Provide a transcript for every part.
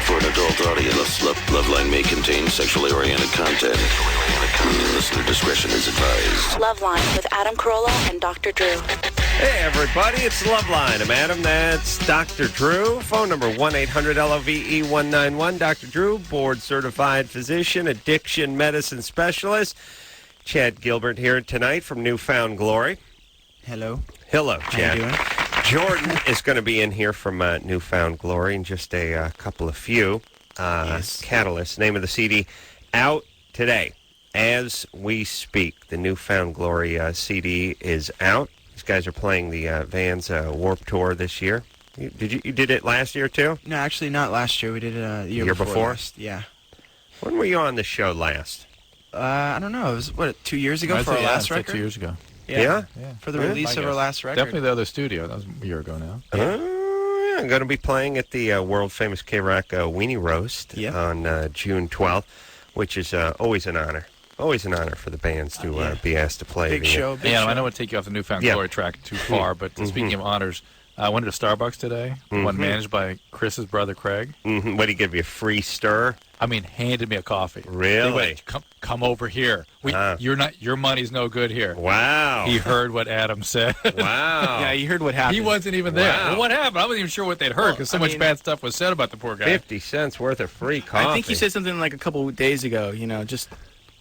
for an adult audience. Loveline may contain sexually oriented content. Listener discretion is advised. Loveline with Adam Carolla and Dr. Drew. Hey, everybody, it's Loveline. I'm Adam. That's Dr. Drew. Phone number 1-800-LOVE-191. Dr. Drew, board-certified physician, addiction medicine specialist. Chad Gilbert here tonight from Newfound Glory. Hello. Hello, Chad. How you doing? Jordan is going to be in here from Newfound Glory in just a couple of few. Yes. Catalyst, name of the CD, out today as we speak. The Newfound Glory CD is out. These guys are playing the Vans Warped Tour this year. You did it last year too? No, actually not last year. We did it the year before. Last. Yeah. When were you on the show last? I don't know. It was, 2 years ago for our last record? 2 years ago. Yeah? For the release of our last record. Definitely the other studio. That was a year ago now. Yeah, I'm going to be playing at the world-famous K-Rock Weenie Roast on June 12th, which is always an honor. Always an honor for the bands to be asked to play. Big show. I don't want to take you off the Newfound Glory track too far, but speaking of honors, I went to Starbucks today, one managed by Chris's brother, Craig. What, did he give you a free stir? I mean, handed me a coffee. Really? He went, come over here. Your money's no good here. Wow. He heard what Adam said. Wow. Yeah, you heard what happened. He wasn't even there. Wow. Well, what happened? I wasn't even sure what they'd heard because so much bad stuff was said about the poor guy. 50 cents worth of free coffee. I think he said something like a couple of days ago, just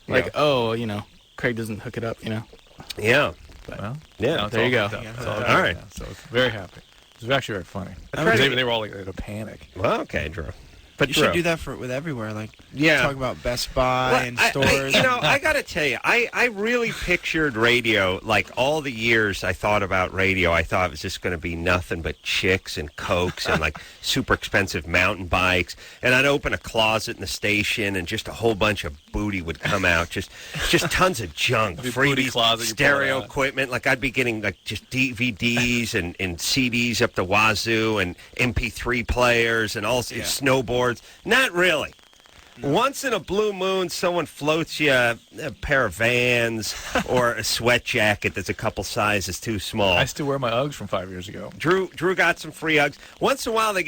like, Craig doesn't hook it up, Yeah. Well, yeah. there you go. All right. So it's very happy. It was actually very funny. They were all like in a panic. Well, okay, Drew. But you should do that with everywhere. Like, talk about Best Buy and stores. I got to tell you, I really pictured radio, like all the years I thought about radio, I thought it was just going to be nothing but chicks and cokes and like super expensive mountain bikes. And I'd open a closet in the station and just a whole bunch of booty would come out. Just tons of junk. Freebies, stereo equipment. Like I'd be getting like just DVDs and CDs up the wazoo and MP3 players and all snowboards. Not really. Once in a blue moon, someone floats you a pair of Vans or a sweat jacket that's a couple sizes too small. I still wear my Uggs from 5 years ago. Drew got some free Uggs. Once in a while, they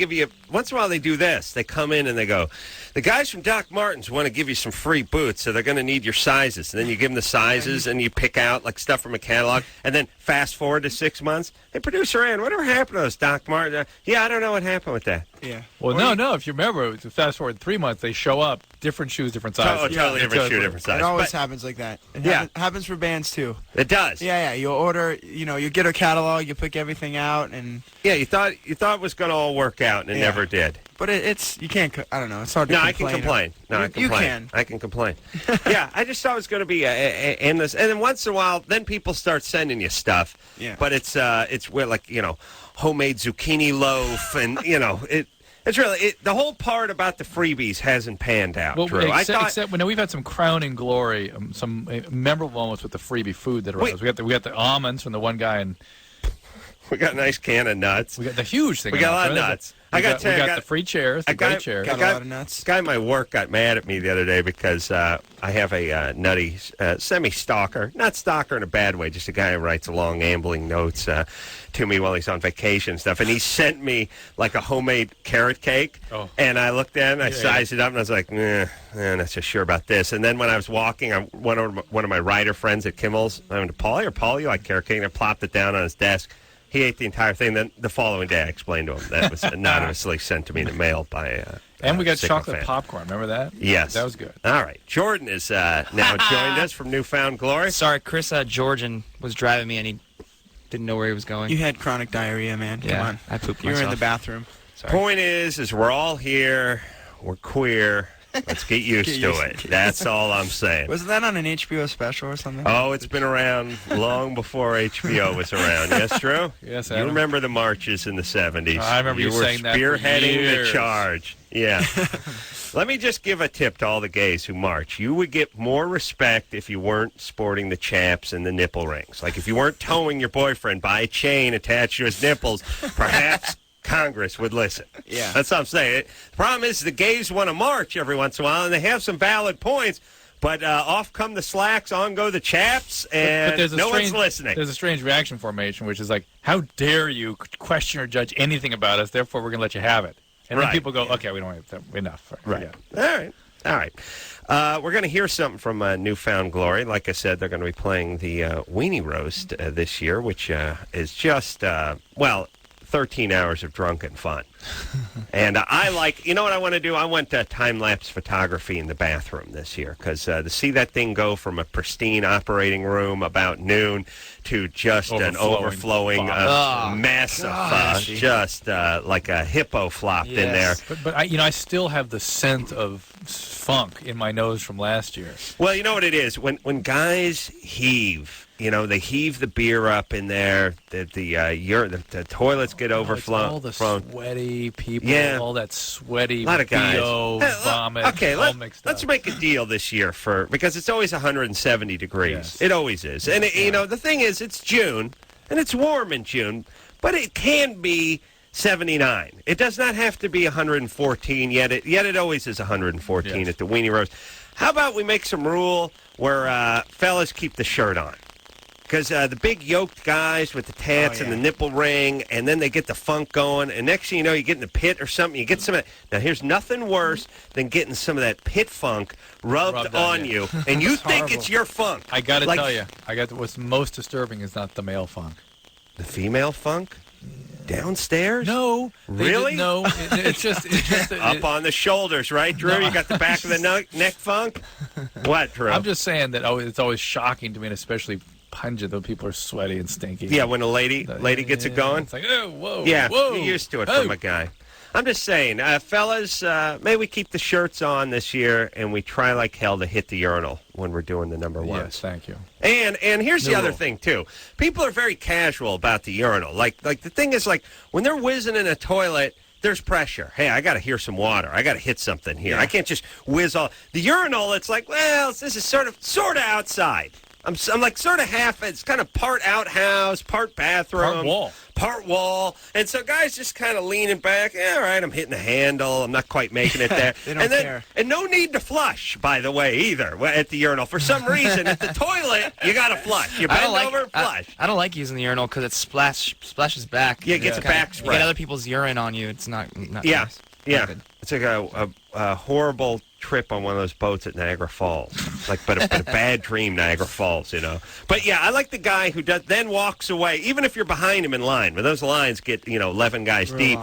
do this. They come in and they go, the guys from Doc Martens want to give you some free boots, so they're going to need your sizes. And then you give them the sizes and you pick out like stuff from a catalog. And then fast forward to 6 months. Hey, producer Ann, whatever happened to those Doc Martens? I don't know what happened with that. Yeah. Well, no. If you remember, fast forward 3 months, they show up, different shoes, different sizes. Totally different shoe, different size. It always happens like that. It happens for bands, too. It does. Yeah. You'll order, you get a catalog, you pick everything out, and... Yeah, you thought it was going to all work out, and it never did. But you can't, I don't know, it's hard to complain. I can complain. You can. I can complain. Yeah, I just thought it was going to be endless. And then once in a while, then people start sending you stuff. Yeah. But it's like, homemade zucchini loaf, and, It's really the whole part about the freebies hasn't panned out. Well, Drew. except we've had some crowning glory, some memorable moments with the freebie food that arrives. We got the almonds from the one guy, and we got a nice can of nuts. We got the huge thing. We got a lot of nuts. We got the free chairs, the great chairs. Got a lot of nuts. A guy at my work got mad at me the other day because I have a nutty semi-stalker, not stalker in a bad way, just a guy who writes long, ambling notes to me while he's on vacation and stuff. And he sent me like a homemade carrot cake. Oh. And I looked at it, and I sized it up, and I was like, I'm not so sure about this. And then when I was walking, one of my writer friends at Kimmel's, I went to Paul, you like carrot cake? And I plopped it down on his desk. He ate the entire thing. Then the following day, I explained to him that it was anonymously sent to me in the mail by and we got chocolate popcorn. Remember that? Yes. That was good. All right. Jordan is now joined us from Newfound Glory. Sorry, Chris Georgian was driving me, and he didn't know where he was going. You had chronic diarrhea, man. Come on. I pooped myself. You were in the bathroom. Sorry. Point is we're all here. We're queer. Let's get used to it. That's all I'm saying. Wasn't that on an HBO special or something? Oh, it's been around long before HBO was around. Yes, Drew? Yes, Adam. You remember the marches in the 70s. I remember you saying that for spearheading the charge. Yeah. Let me just give a tip to all the gays who march. You would get more respect if you weren't sporting the chaps and the nipple rings. Like if you weren't towing your boyfriend by a chain attached to his nipples, perhaps Congress would listen. Yeah. That's what I'm saying. The problem is the gays want to march every once in a while, and they have some valid points, but off come the slacks, on go the chaps, and no one's listening. There's a strange reaction formation, which is like, how dare you question or judge anything about us, therefore we're going to let you have it. And then people go, okay, we don't have enough. Right. All right. We're going to hear something from Newfound Glory. Like I said, they're going to be playing the Weenie Roast this year, which is just, 13 hours of drunken fun. And I like, you know what I want to do? I want time-lapse photography in the bathroom this year, because to see that thing go from a pristine operating room about noon to just an overflowing mess of just like a hippo flopped in there. But I still have the scent of funk in my nose from last year. Well, you know what it is? When guys heave, they heave the beer up in there. The toilets get overflown. All the sweaty people. Yeah. All that sweaty a lot of guys. Vomit. Okay, all mixed let's up. make a deal this year because it's always 170 degrees. Yes. It always is. And the thing is, it's June and it's warm in June, but it can be 79. It does not have to be 114 yet. It always is 114 at the Weenie Roast. How about we make some rule where fellas keep the shirt on? Because the big yoked guys with the tats and the nipple ring, and then they get the funk going, and next thing you know, you get in the pit or something, you get some of that. Now, here's nothing worse than getting some of that pit funk rubbed on you, and you think it's your funk. I got to tell you, what's most disturbing is not the male funk. The female funk? Downstairs? No. Really? No. It's just up on the shoulders, right, Drew? You got the back of the neck funk? What, Drew? I'm just saying that it's always shocking to me, and especially pungent, though people are sweaty and stinky. Yeah, when a lady gets it going. It's like, oh, whoa, yeah, whoa. You're used to it from a guy. I'm just saying, fellas, maybe we keep the shirts on this year, and we try like hell to hit the urinal when we're doing the number ones. Yes, thank you. And here's the other thing, too. People are very casual about the urinal. Like the thing is, like, when they're whizzing in a toilet, there's pressure. Hey, I got to hear some water. I got to hit something here. I can't just whiz all. The urinal, it's like, well, this is sort of outside. I'm like sort of half. It's kind of part outhouse, part bathroom, part wall, and so guys just kind of leaning back. All right, I'm hitting the handle. I'm not quite making it there. They don't care. And no need to flush, by the way, either at the urinal. For some reason, at the toilet, you got to flush. You bend over, flush. I don't like using the urinal because it splashes back. Yeah, it gets back spread. You get other people's urine on you. It's not yeah, nice. Yeah. It's like a horrible trip on one of those boats at Niagara Falls, but a bad dream, Niagara Falls, But yeah, I like the guy who then walks away, even if you're behind him in line. When those lines get 11 guys deep,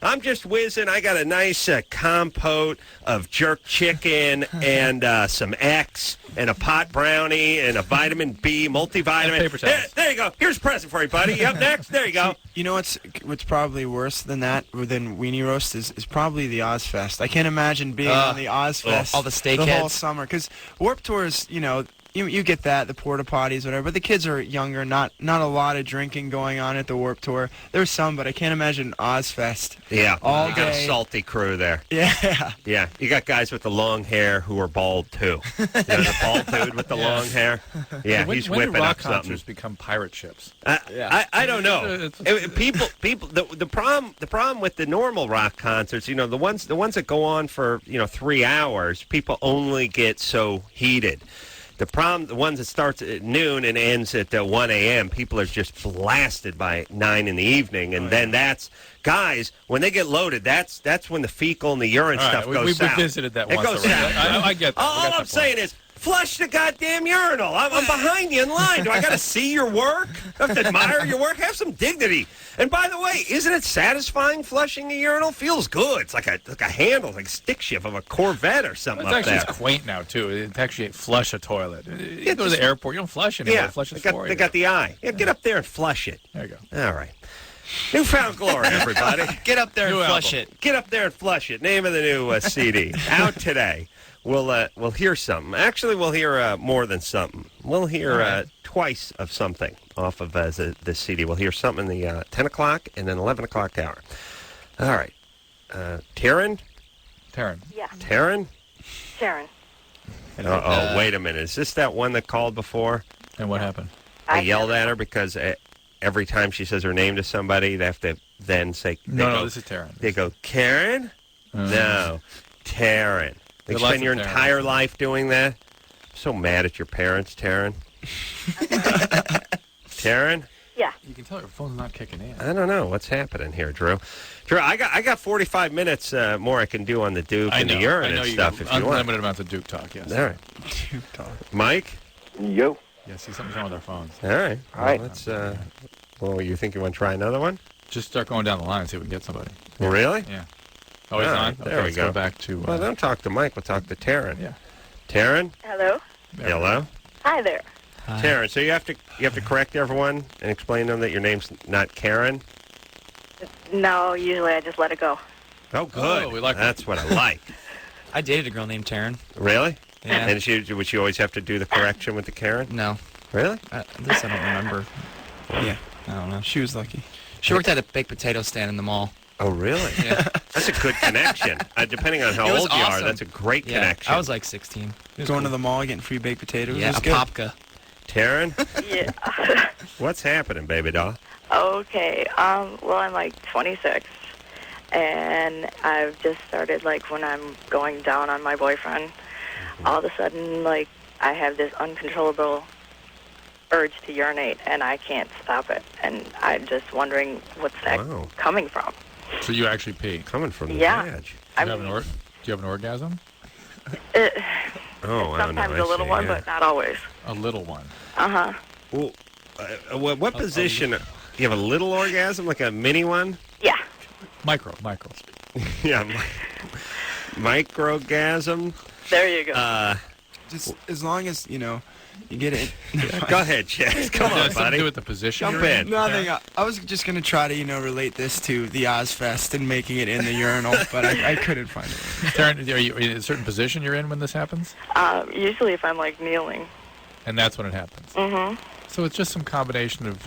I'm just whizzing. I got a nice compote of jerk chicken and some X and a pot brownie and a vitamin B multivitamin. There you go. Here's a present for you, buddy. You up next? There you go. You know what's probably worse than that, than Weenie Roast, is probably the Ozfest. I can't imagine being on the Ozfest all the steak the heads. whole summer. Because Warped Tours, you get that, the porta potties, whatever. But the kids are younger. Not a lot of drinking going on at the Warped Tour. There's some, but I can't imagine Ozfest. Yeah, all you day. got a salty crew there. Yeah. Yeah, you got guys with the long hair who are bald too. The bald dude with the long hair. Yeah, he's whipping when do rock up something. concerts become pirate ships? I don't know. People. The problem with the normal rock concerts, the ones that go on for 3 hours, people only get so heated. The ones that starts at noon and ends at 1 a.m., people are just blasted by 9 in the evening, and then that's guys when they get loaded. That's when the fecal and the urine stuff goes south. We visited that it once. Goes south. I get that. All I'm saying is, flush the goddamn urinal. I'm behind you in line. Do I got to see your work? I have to admire your work? Have some dignity. And by the way, isn't it satisfying flushing a urinal? Feels good. It's like a handle, like a stick shift of a Corvette or something It's up there. It's quaint now, too. It actually flush a toilet. You go to the airport, you don't flush anymore. Flush it for you. They got the eye. Yeah, get up there and flush it. There you go. All right. Newfound Glory, everybody. Get up there and flush it. Get up there and flush it. Name of the new CD. Out today. We'll hear something. Actually, we'll hear more than something. We'll hear twice of something off of the CD. We'll hear something in the 10 o'clock and then 11 o'clock hour. All right. Taryn? Yeah. Taryn? Taryn. Oh, wait a minute. Is this that one that called before? And what happened? I yelled at her because every time she says her name to somebody, they have to then say... No, this is Taryn. They go, Karen? No, Taryn. You spend your entire life doing that? I'm so mad at your parents, Taryn. Taryn? Yeah. You can tell your phone's not kicking in. I don't know what's happening here, Drew. Drew, I got 45 minutes more I can do on the Duke and the urine and stuff if you want. Unlimited amounts of Duke talk, yes. All right. Duke talk. Mike? Yo. Yeah, see, something's wrong with our phones. All right. All right. Let's, you think you want to try another one? Just start going down the line and see if we can get somebody. Really? Yeah. Oh, he's All on? right, Okay, there we let's go. back to... Well, don't talk to Mike. We'll talk to Taryn. Yeah. Taryn? Hello. Hello? Hi there. Taryn, so you have to correct everyone and explain to them that your name's not Karen? No, usually I just let it go. Oh, good. Oh, we like That's what I like. I dated a girl named Taryn. Really? Yeah. And would she always have to do the correction with the Karen? No. Really? At least I don't remember. Yeah. I don't know. She was lucky. She worked at a baked potato stand in the mall. Oh, really? Yeah. That's a good connection. Depending on how It was old you are, awesome. that's a great Yeah, connection. I was like 16. Going to the mall, getting free baked potatoes. Yeah, It was a good. popka. Taryn, Yeah. what's happening, baby doll? Okay. Well, I'm like 26, and I've just started like when I'm going down on my boyfriend. All of a sudden, like I have this uncontrollable urge to urinate, and I can't stop it. And I'm just wondering what's that Wow. coming from. So you actually pee. Coming from the Yeah. edge. Do you have an orgasm? It, Oh, I don't know. sometimes I a little see, one, yeah. but not always. A little one. Uh-huh. Well, what position? You have a little orgasm, like a mini one? Yeah. Micro. Yeah. Micro-gasm? There you go. Just as long as, you get it. Go ahead, Chaz. Come Does it on, have something to buddy. do with the position Jump you're in. Nothing. I was just going to try to, relate this to the Ozfest and making it in the urinal, but I couldn't find it. Taryn, are you in a certain position you're in when this happens? Usually if I'm like kneeling. And that's when it happens. Mm-hmm. So it's just some combination of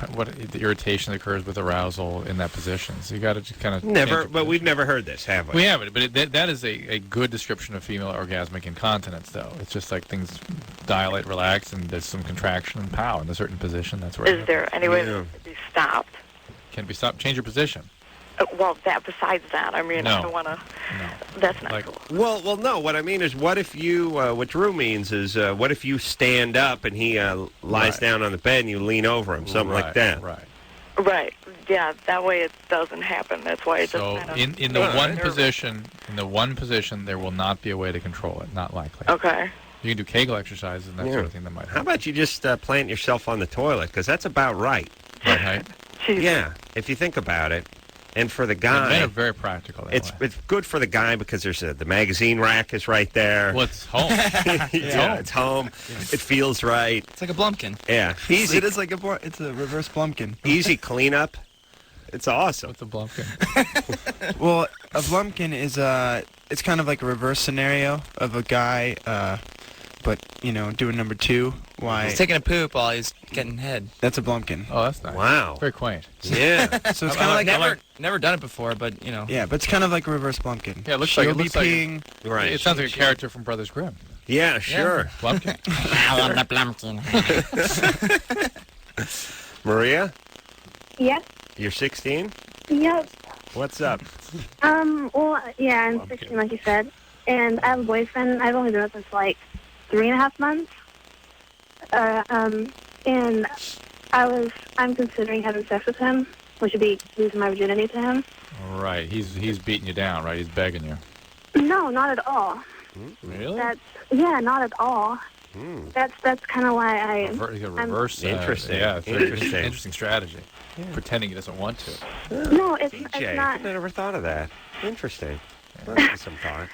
the irritation that occurs with arousal in that position. So you got to just kind of Never, but we've never heard this, have we? We haven't, but that is a good description of female orgasmic incontinence, though. It's just like things dilate, relax, and there's some contraction and pow in a certain position. That's where. Is there any way that it can be stopped? Can be stopped. Change your position. Well, besides that, I mean, No. I don't want to. No. That's not Like- cool. Well, no. What I mean is, what if you? What Drew means is, what if you stand up and he lies Right. down on the bed and you lean over him, something like that. Right. Right. Yeah. That way it doesn't happen. That's why it So just kind of. in the All one right. position, there will not be a way to control it. Not likely. Okay. You can do Kegel exercises and that sort of thing that might How help. about you just plant yourself on the toilet? Because that's about right. Right height. Jeez. Yeah, if you think about it. And for the And guy, men are very practical. That it's way. it's good for the guy because there's the magazine rack is right there. Well, it's home. It's home. It feels right. It's like a Blumpkin. Yeah, easy. It is like it's a reverse Blumpkin. Easy cleanup. It's awesome. What's a Blumpkin? Well, a Blumpkin is it's kind of like a reverse scenario of a guy, but doing number two. Why? He's taking a poop while he's getting head. That's a Blumpkin. Oh, that's nice. Wow. Very quaint. Yeah. So it's kind of like Never done it before, but yeah, but it's kind of like a reverse Blumpkin. Yeah, it looks She'll like- it be looks like- peeing. Right. It sounds like a character from Brothers Grimm. Yeah, sure. Blumpkin. I love the Blumpkin. Maria, Yes. you're 16? Yep. What's up? Well, yeah, I'm 16, like you said. And I have a boyfriend. I've only been with him for like 3.5 months. And I'm considering having sex with him, which would be losing my virginity to him. Right. He's beating you down, right? He's begging you. No, not at all. Really? Not at all. That's kind of why I. Reverse. Interesting. Yeah, it's very Interesting. interesting strategy. Pretending he doesn't want to. No, it's DJ, not. I never thought of that. Interesting. Well, that's some thought.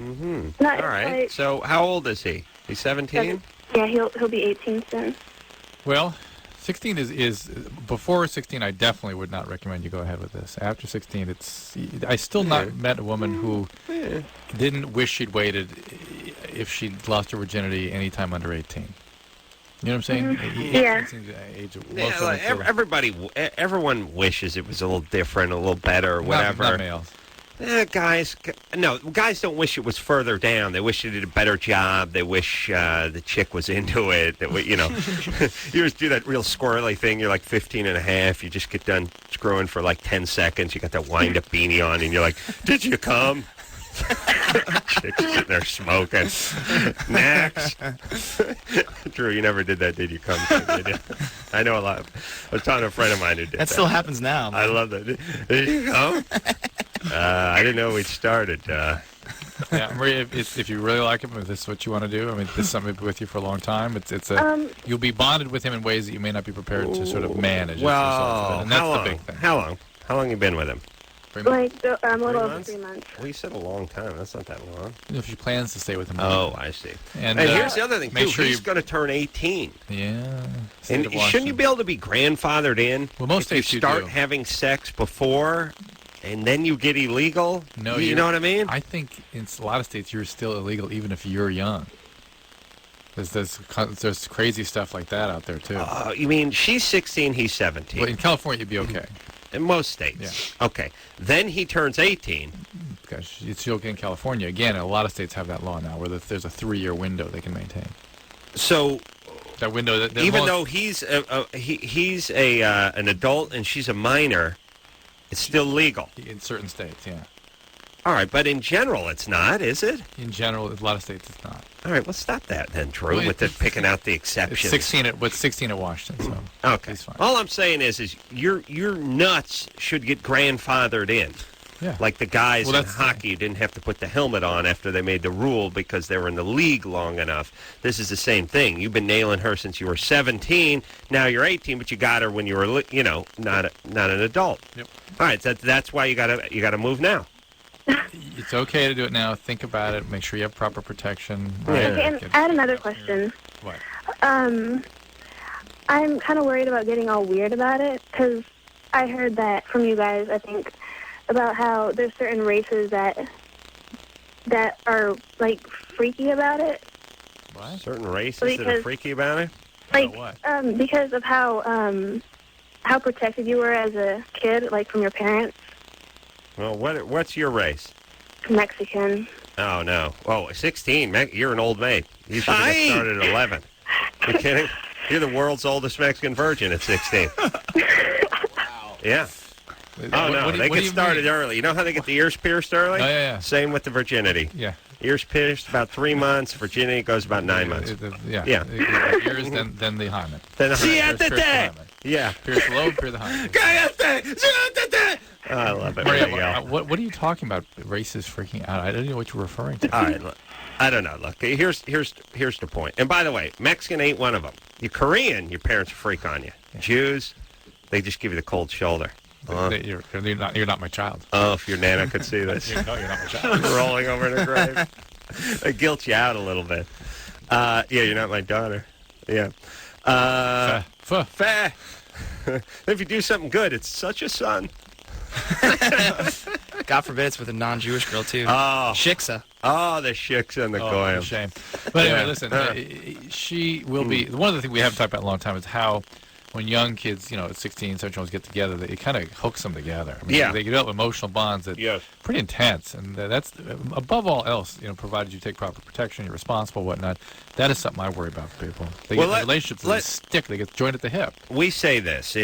Mm-hmm. No, All it's right. like- So how old is he? He's 17? Yeah, he'll be 18 soon. Well, 16 is before 16. I definitely would not recommend you go ahead with this. After 16, I still not met a woman who didn't wish she'd waited if she'd lost her virginity anytime under 18. You know what I'm saying? Yeah. 18 is the age of most Yeah, women like, feel- everyone wishes it was a little different, a little better, or whatever. Not males. Guys don't wish it was further down. They wish it did a better job. They wish the chick was into it. That you just do that real squirrely thing. You're like 15 and a half. You just get done screwing for like 10 seconds. You got that wind-up beanie on, and you're like, did you come? Chicks sitting there smoking. Next. Drew, you never did that, did you? Did you? I know a lot. I was talking to a friend of mine who did That still happens now. Man. I love that. Did you come? I didn't know we'd started. Yeah, Maria, if you really like him, if this is what you want to do, I mean, this is something that's with you for a long time. You'll be bonded with him in ways that you may not be prepared to sort of manage. Well, and that's the big thing. How long? How long you been with him? Like a little over 3 months. Well, you said a long time. That's not that long. If she plans to stay with him. Oh, I see. And here's the other thing, make too. sure He's going to turn 18. Yeah. And shouldn't you be able to be grandfathered in? Well, most if states you you start do. having sex before, and then you get illegal? No, you know what I mean? I think in a lot of states you're still illegal even if you're young. There's crazy stuff like that out there, too. You mean she's 16, he's 17? Well, in California, you'd be okay. In most states. Yeah. Okay. Then he turns 18. Gosh, it's okay in California. Again, a lot of states have that law now where there's a 3-year window they can maintain. So that window, even though he's an adult and she's a minor, it's still legal. In certain states, yeah. All right, but in general, it's not, is it? In general, a lot of states, it's not. All right, well, stop that then, Drew, with picking out the exceptions. It's 16 at Washington, so okay. he's fine. All I'm saying is your nuts should get grandfathered in. Yeah. Like the guys in hockey who didn't have to put the helmet on after they made the rule because they were in the league long enough. This is the same thing. You've been nailing her since you were 17. Now you're 18, but you got her when you were, not an adult. Yep. All right, that's why you gotta move now. It's okay to do it now. Think about it. Make sure you have proper protection. Okay, and I had another question. What? I'm kind of worried about getting all weird about it because I heard that from you guys, I think, about how there's certain races that are, like, freaky about it. What? Certain races that are freaky about it? Like, what? because of how protected you were as a kid, like, from your parents. Well, what's your race? Mexican. Oh, no. Oh, 16. You're an old maid. You should have started at 11. You kidding? You're the world's oldest Mexican virgin at 16. Wow. Yeah. Oh, no. They get started early. You know how they get the ears pierced early? Oh, yeah. Same with the virginity. Yeah. Ears pierced about 3 months. Virginity goes about 9 months. Yeah. Ears, then the hymen. Yeah. Pierce low, pierce the hymen. Oh, I love it. Maria, what are you talking about? Races freaking out. I don't know what you're referring to. All right, look, I don't know. Look, here's the point. And by the way, Mexican ain't one of them. You're Korean, your parents freak on you. Yeah. Jews, they just give you the cold shoulder. You're not my child. Oh, if your nana could see this. No, you're not my child. Rolling over in her grave. They guilt you out a little bit. Yeah, you're not my daughter. Yeah. Fa. If you do something good, it's such a son. God forbid it's with a non-Jewish girl, too. Oh. Shiksa. Oh, the shiksa and the goyim. Shame. But anyway, listen, she will be... One of the things we haven't talked about in a long time is how when young kids, 16, 17 get together, it kind of hooks them together. I mean, they develop emotional bonds that are pretty intense. And that's, above all else, provided you take proper protection, you're responsible, whatnot, that is something I worry about for people. They get relationships that stick. They get joined at the hip. We say this.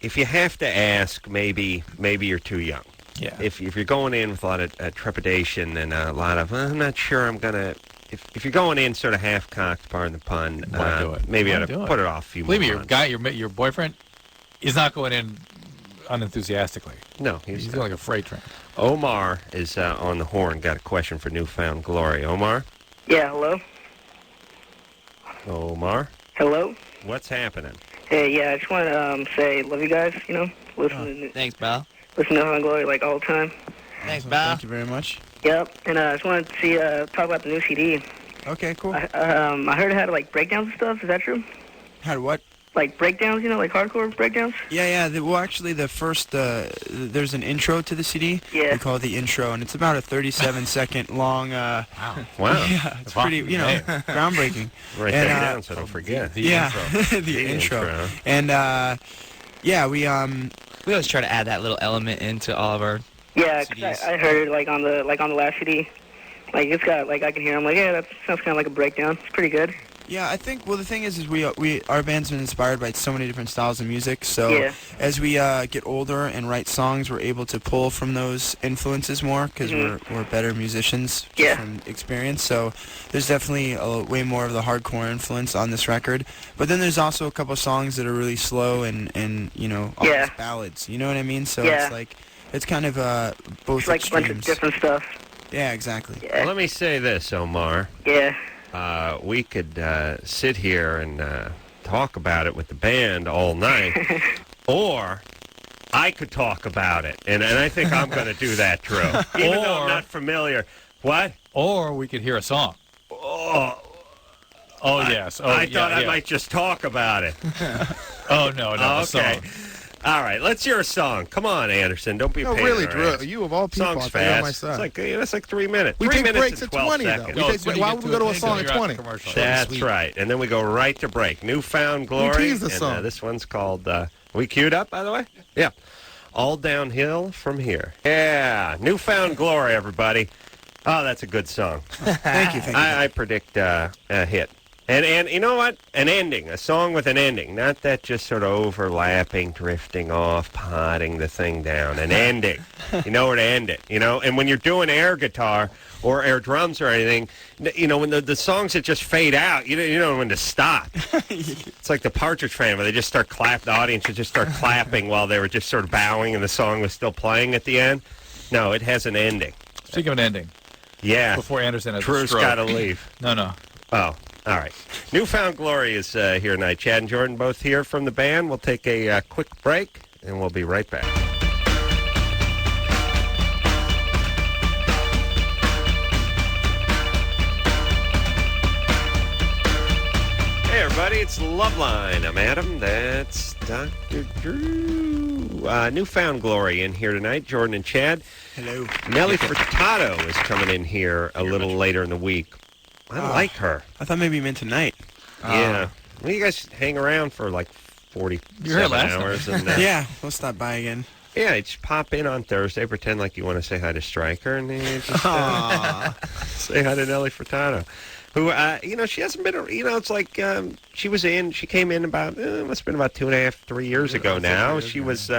If you have to ask, maybe you're too young. Yeah. If you're going in with a lot of trepidation and a lot of, I'm not sure I'm going to... If you're going in sort of half-cocked, pardon the pun, maybe you ought to put it off a few more months. Believe me, your boyfriend is not going in unenthusiastically. No, he's going like a freight train. Omar is on the horn. Got a question for Newfound Glory. Omar? Yeah, hello? Omar? Hello? What's happening? Hey, yeah, I just want to say love you guys, listen Thanks, Bal. Listen to Newfound Glory, like, all the time. Thanks, Bal. Thank you very much. Yep, and I just wanted to talk about the new CD. Okay, cool. I heard it had, like, breakdowns and stuff. Is that true? Had what? Like breakdowns, like hardcore breakdowns? Yeah. Well, actually, the first, there's an intro to the CD. Yeah. We call it the intro, and it's about a 37-second long... Wow. Yeah, it's pretty, groundbreaking. Write that down so I don't forget. The intro. the intro. And, we always try to add that little element into all of our Yeah, cause I heard it, on the last CD. Like, it's got, I can hear, I'm like, yeah, that sounds kind of like a breakdown. It's pretty good. Yeah, I think. Well, the thing is our band's been inspired by so many different styles of music. So as we get older and write songs, we're able to pull from those influences more because we're better musicians from experience. So there's definitely way more of the hardcore influence on this record. But then there's also a couple of songs that are really slow and almost ballads. You know what I mean? So it's like it's kind of both it's like extremes. a bunch of different stuff. Yeah, exactly. Well, let me say this, Omar. Yeah. We could sit here and talk about it with the band all night, or I could talk about it, and I think I'm going to do that, Drew. Even though I'm not familiar. What? Or we could hear a song. Yes. I thought I might just talk about it. No, okay. Song. All right, let's hear a song. Come on, Anderson. Don't be a pain really, in our Drew. ass. You of all people, Song's I fast. on my side. It's like 3 minutes. We 3 take minutes breaks and at 12 20, seconds. though. Why would we go to a song at 20? That's right. And then we go right to break. Newfound Glory. We tease the song. This one's called, we queued up, by the way? Yeah. All Downhill From Here. Yeah. Newfound Glory, everybody. Oh, that's a good song. Thank you. I predict a hit. And you know what? An ending. A song with an ending. Not that just sort of overlapping, drifting off, potting the thing down. An ending. You know where to end it, And when you're doing air guitar or air drums or anything, when the songs that just fade out, you don't know when to stop. It's like the Partridge Family. They just start clapping. The audience would just start clapping while they were just sort of bowing and the song was still playing at the end. No, it has an ending. Speaking of an ending. Yeah. Before Anderson has Drew's got to leave. No. Oh. All right. Newfound Glory is here tonight. Chad and Jordan both here from the band. We'll take a quick break, and we'll be right back. Hey, everybody. It's Loveline. I'm Adam. That's Dr. Drew. Newfound Glory in here tonight. Jordan and Chad. Hello. Nelly Furtado is coming in here a little later in the week. I like her. I thought maybe you meant tonight. Yeah. Well, you guys hang around for like 47 hours. And, yeah, we'll stop by again. Yeah, you just pop in on Thursday, pretend like you want to say hi to Stryker, and then just say hi to Nelly Furtado, who, she hasn't been, it's like she came in about, must have been about 2.5, 3 years ago now. She was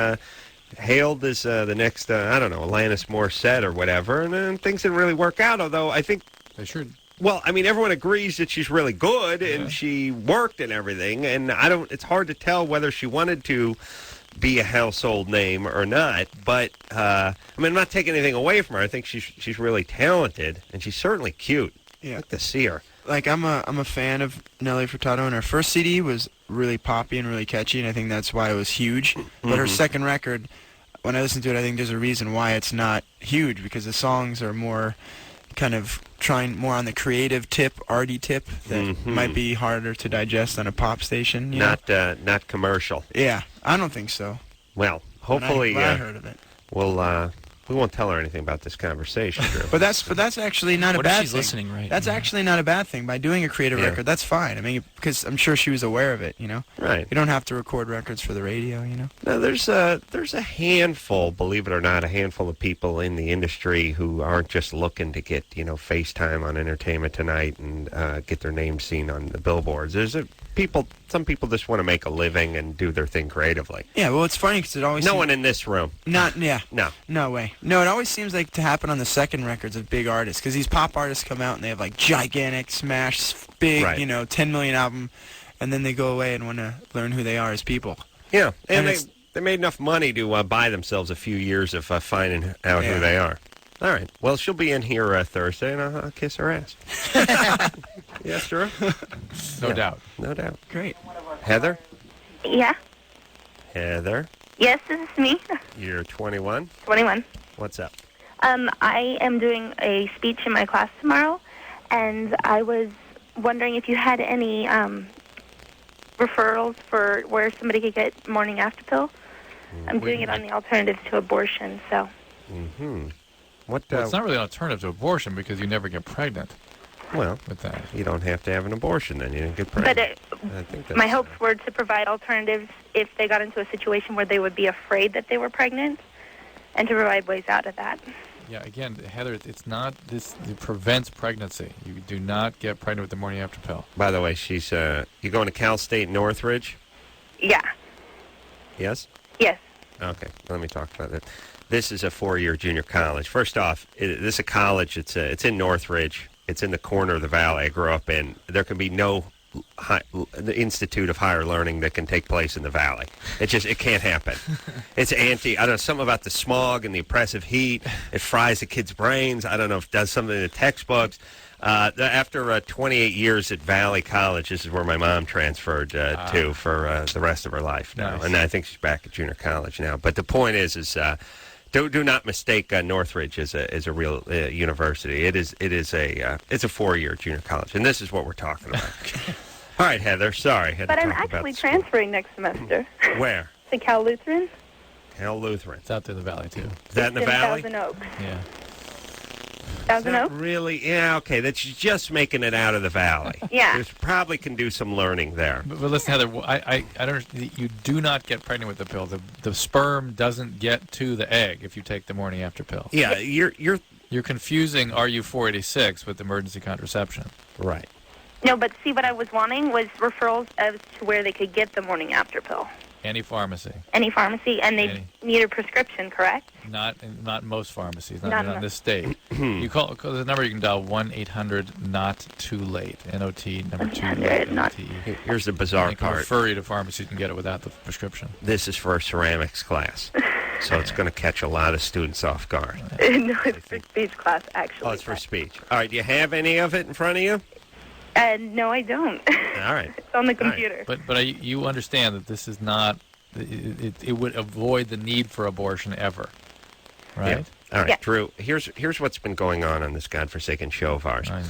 hailed as the next, Alanis Morissette or whatever, and then things didn't really work out, although I think they should. Well, I mean, everyone agrees that she's really good, and she worked and everything, and it's hard to tell whether she wanted to be a household name or not, but, I'm not taking anything away from her. I think she's really talented, and she's certainly cute. Yeah. I'd like to see her. Like, I'm a fan of Nelly Furtado, and her first CD was really poppy and really catchy, and I think that's why it was huge. But her second record, when I listen to it, I think there's a reason why it's not huge, because the songs are more kind of trying more on the creative tip, arty tip, that might be harder to digest on a pop station. Not commercial. Yeah, I don't think so. Well, hopefully when I heard of it. We won't tell her anything about this conversation, Drew. But that's actually not a bad thing. What if she's listening right That's actually not a bad thing. By doing a creative record, that's fine. I mean, because I'm sure she was aware of it, Right. You don't have to record records for the radio, No, there's a handful, believe it or not, a handful of people in the industry who aren't just looking to get, FaceTime on Entertainment Tonight and get their names seen on the billboards. Some people just want to make a living and do their thing creatively. Yeah, well, it's funny because it always No one in this room. No way. No, it always seems like to happen on the second records of big artists, because these pop artists come out and they have like gigantic, smash, big, 10 million album, and then they go away and want to learn who they are as people. Yeah, and they made enough money to buy themselves a few years of finding out who they are. All right. Well, she'll be in here Thursday, and I'll kiss her ass. Yes, Drew? No doubt. No doubt. Great. Heather? Yeah. Heather? Yes, this is me. You're 21? 21. What's up? I am doing a speech in my class tomorrow, and I was wondering if you had any referrals for where somebody could get morning after pill. I'm doing it on the alternatives to abortion, so. What? Well, it's not really an alternative to abortion because you never get pregnant. Well, with that, you don't have to have an abortion, then you don't get pregnant. But I think my hopes were to provide alternatives if they got into a situation where they would be afraid that they were pregnant, and to provide ways out of that. Yeah, again, Heather, it's not this. It prevents pregnancy. You do not get pregnant with the morning after pill. By the way, she's you going to Cal State Northridge? Yeah. Yes? Yes. Okay, let me talk about that. This is a 4-year junior college. First off, this is a college. It's in Northridge. It's in the corner of the valley I grew up in. There can be no the Institute of Higher Learning that can take place in the valley. It can't happen. It's I don't know, something about the smog and the oppressive heat. It fries the kids' brains. I don't know if it does something in the textbooks. After 28 years at Valley College, this is where my mom transferred to for the rest of her life now. Nice. And I think she's back at junior college now. But the point is do not mistake Northridge as a real university. It's a 4-year junior college, and this is what we're talking about. All right, Heather. Sorry. But I'm actually transferring next semester. Where? To Cal Lutheran. Cal Lutheran. It's out there in the valley too. Is that in the valley? Thousand Oaks. Yeah. Thousand Oaks. Really? Yeah. Okay. That's just making it out of the valley. Yeah. You probably can do some learning there. But listen, Heather, I don't. You do not get pregnant with the pill. The sperm doesn't get to the egg if you take the morning after pill. Yeah. You're confusing RU486 with emergency contraception. Right. No, but see, what I was wanting was referrals as to where they could get the morning after pill. Any pharmacy. Any pharmacy, and they need a prescription, correct? Not most pharmacies, not in this state. You call the number, you can dial 1-800-NOT-TOO-LATE, N-O-T, number 2, N-O-T. Here's the bizarre They can part. refer you to pharmacies and get it without the prescription. This is for a ceramics class, so it's going to catch a lot of students off guard. No, it's for speech class, actually. Oh, it's for speech. All right, do you have any of it in front of you? No, I don't. All right. It's on the computer. Right. But you understand that this is not. It would avoid the need for abortion ever, right? Yeah. All right, Yeah. Drew. Here's what's been going on this godforsaken show of ours. I know.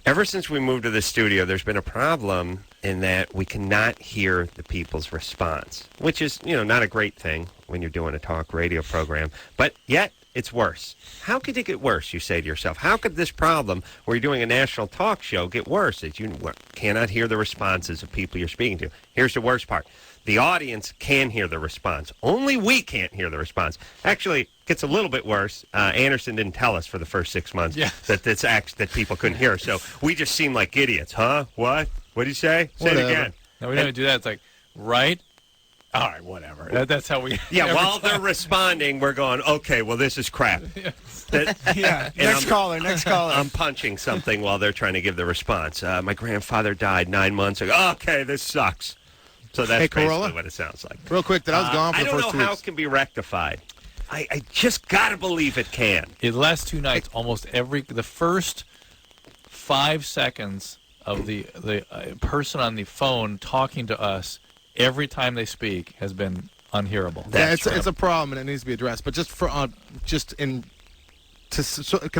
Ever since we moved to the studio, there's been a problem in that we cannot hear the people's response, which is, not a great thing when you're doing a talk radio program. But yet, it's worse. How could it get worse, you say to yourself? How could this problem, where you're doing a national talk show, get worse? That you cannot hear the responses of people you're speaking to. Here's the worst part. The audience can hear the response. Only we can't hear the response. Actually, it gets a little bit worse. Anderson didn't tell us for the first 6 months that people couldn't hear. So we just seem like idiots. Huh? What? What did you say? Say it again. No, we don't do that. It's like, right? All right, whatever. That's how we... Yeah, while they're responding, we're going, okay, well, this is crap. Next caller. I'm punching something while they're trying to give the response. My grandfather died 9 months ago. Okay, this sucks. So that's basically what it sounds like. Real quick, that I was gone for the first 2 weeks. I don't know how it can be rectified. I just got to believe it can. In the last 2 nights, the first 5 seconds of the person on the phone talking to us, every time they speak, has been unhearable. Yeah, it's a problem and it needs to be addressed. But can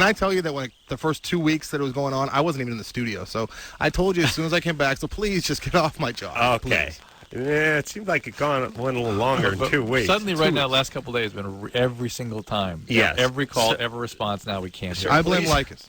I tell you that when the first 2 weeks that it was going on, I wasn't even in the studio. So I told you as soon as I came back. So please just get off my job. Okay. Please. Yeah, it seems like it went a little longer than 2 weeks. Suddenly, right now, the last couple of days has been every single time. Yes. Every call, every response. Now we can't hear. I blame Lycus.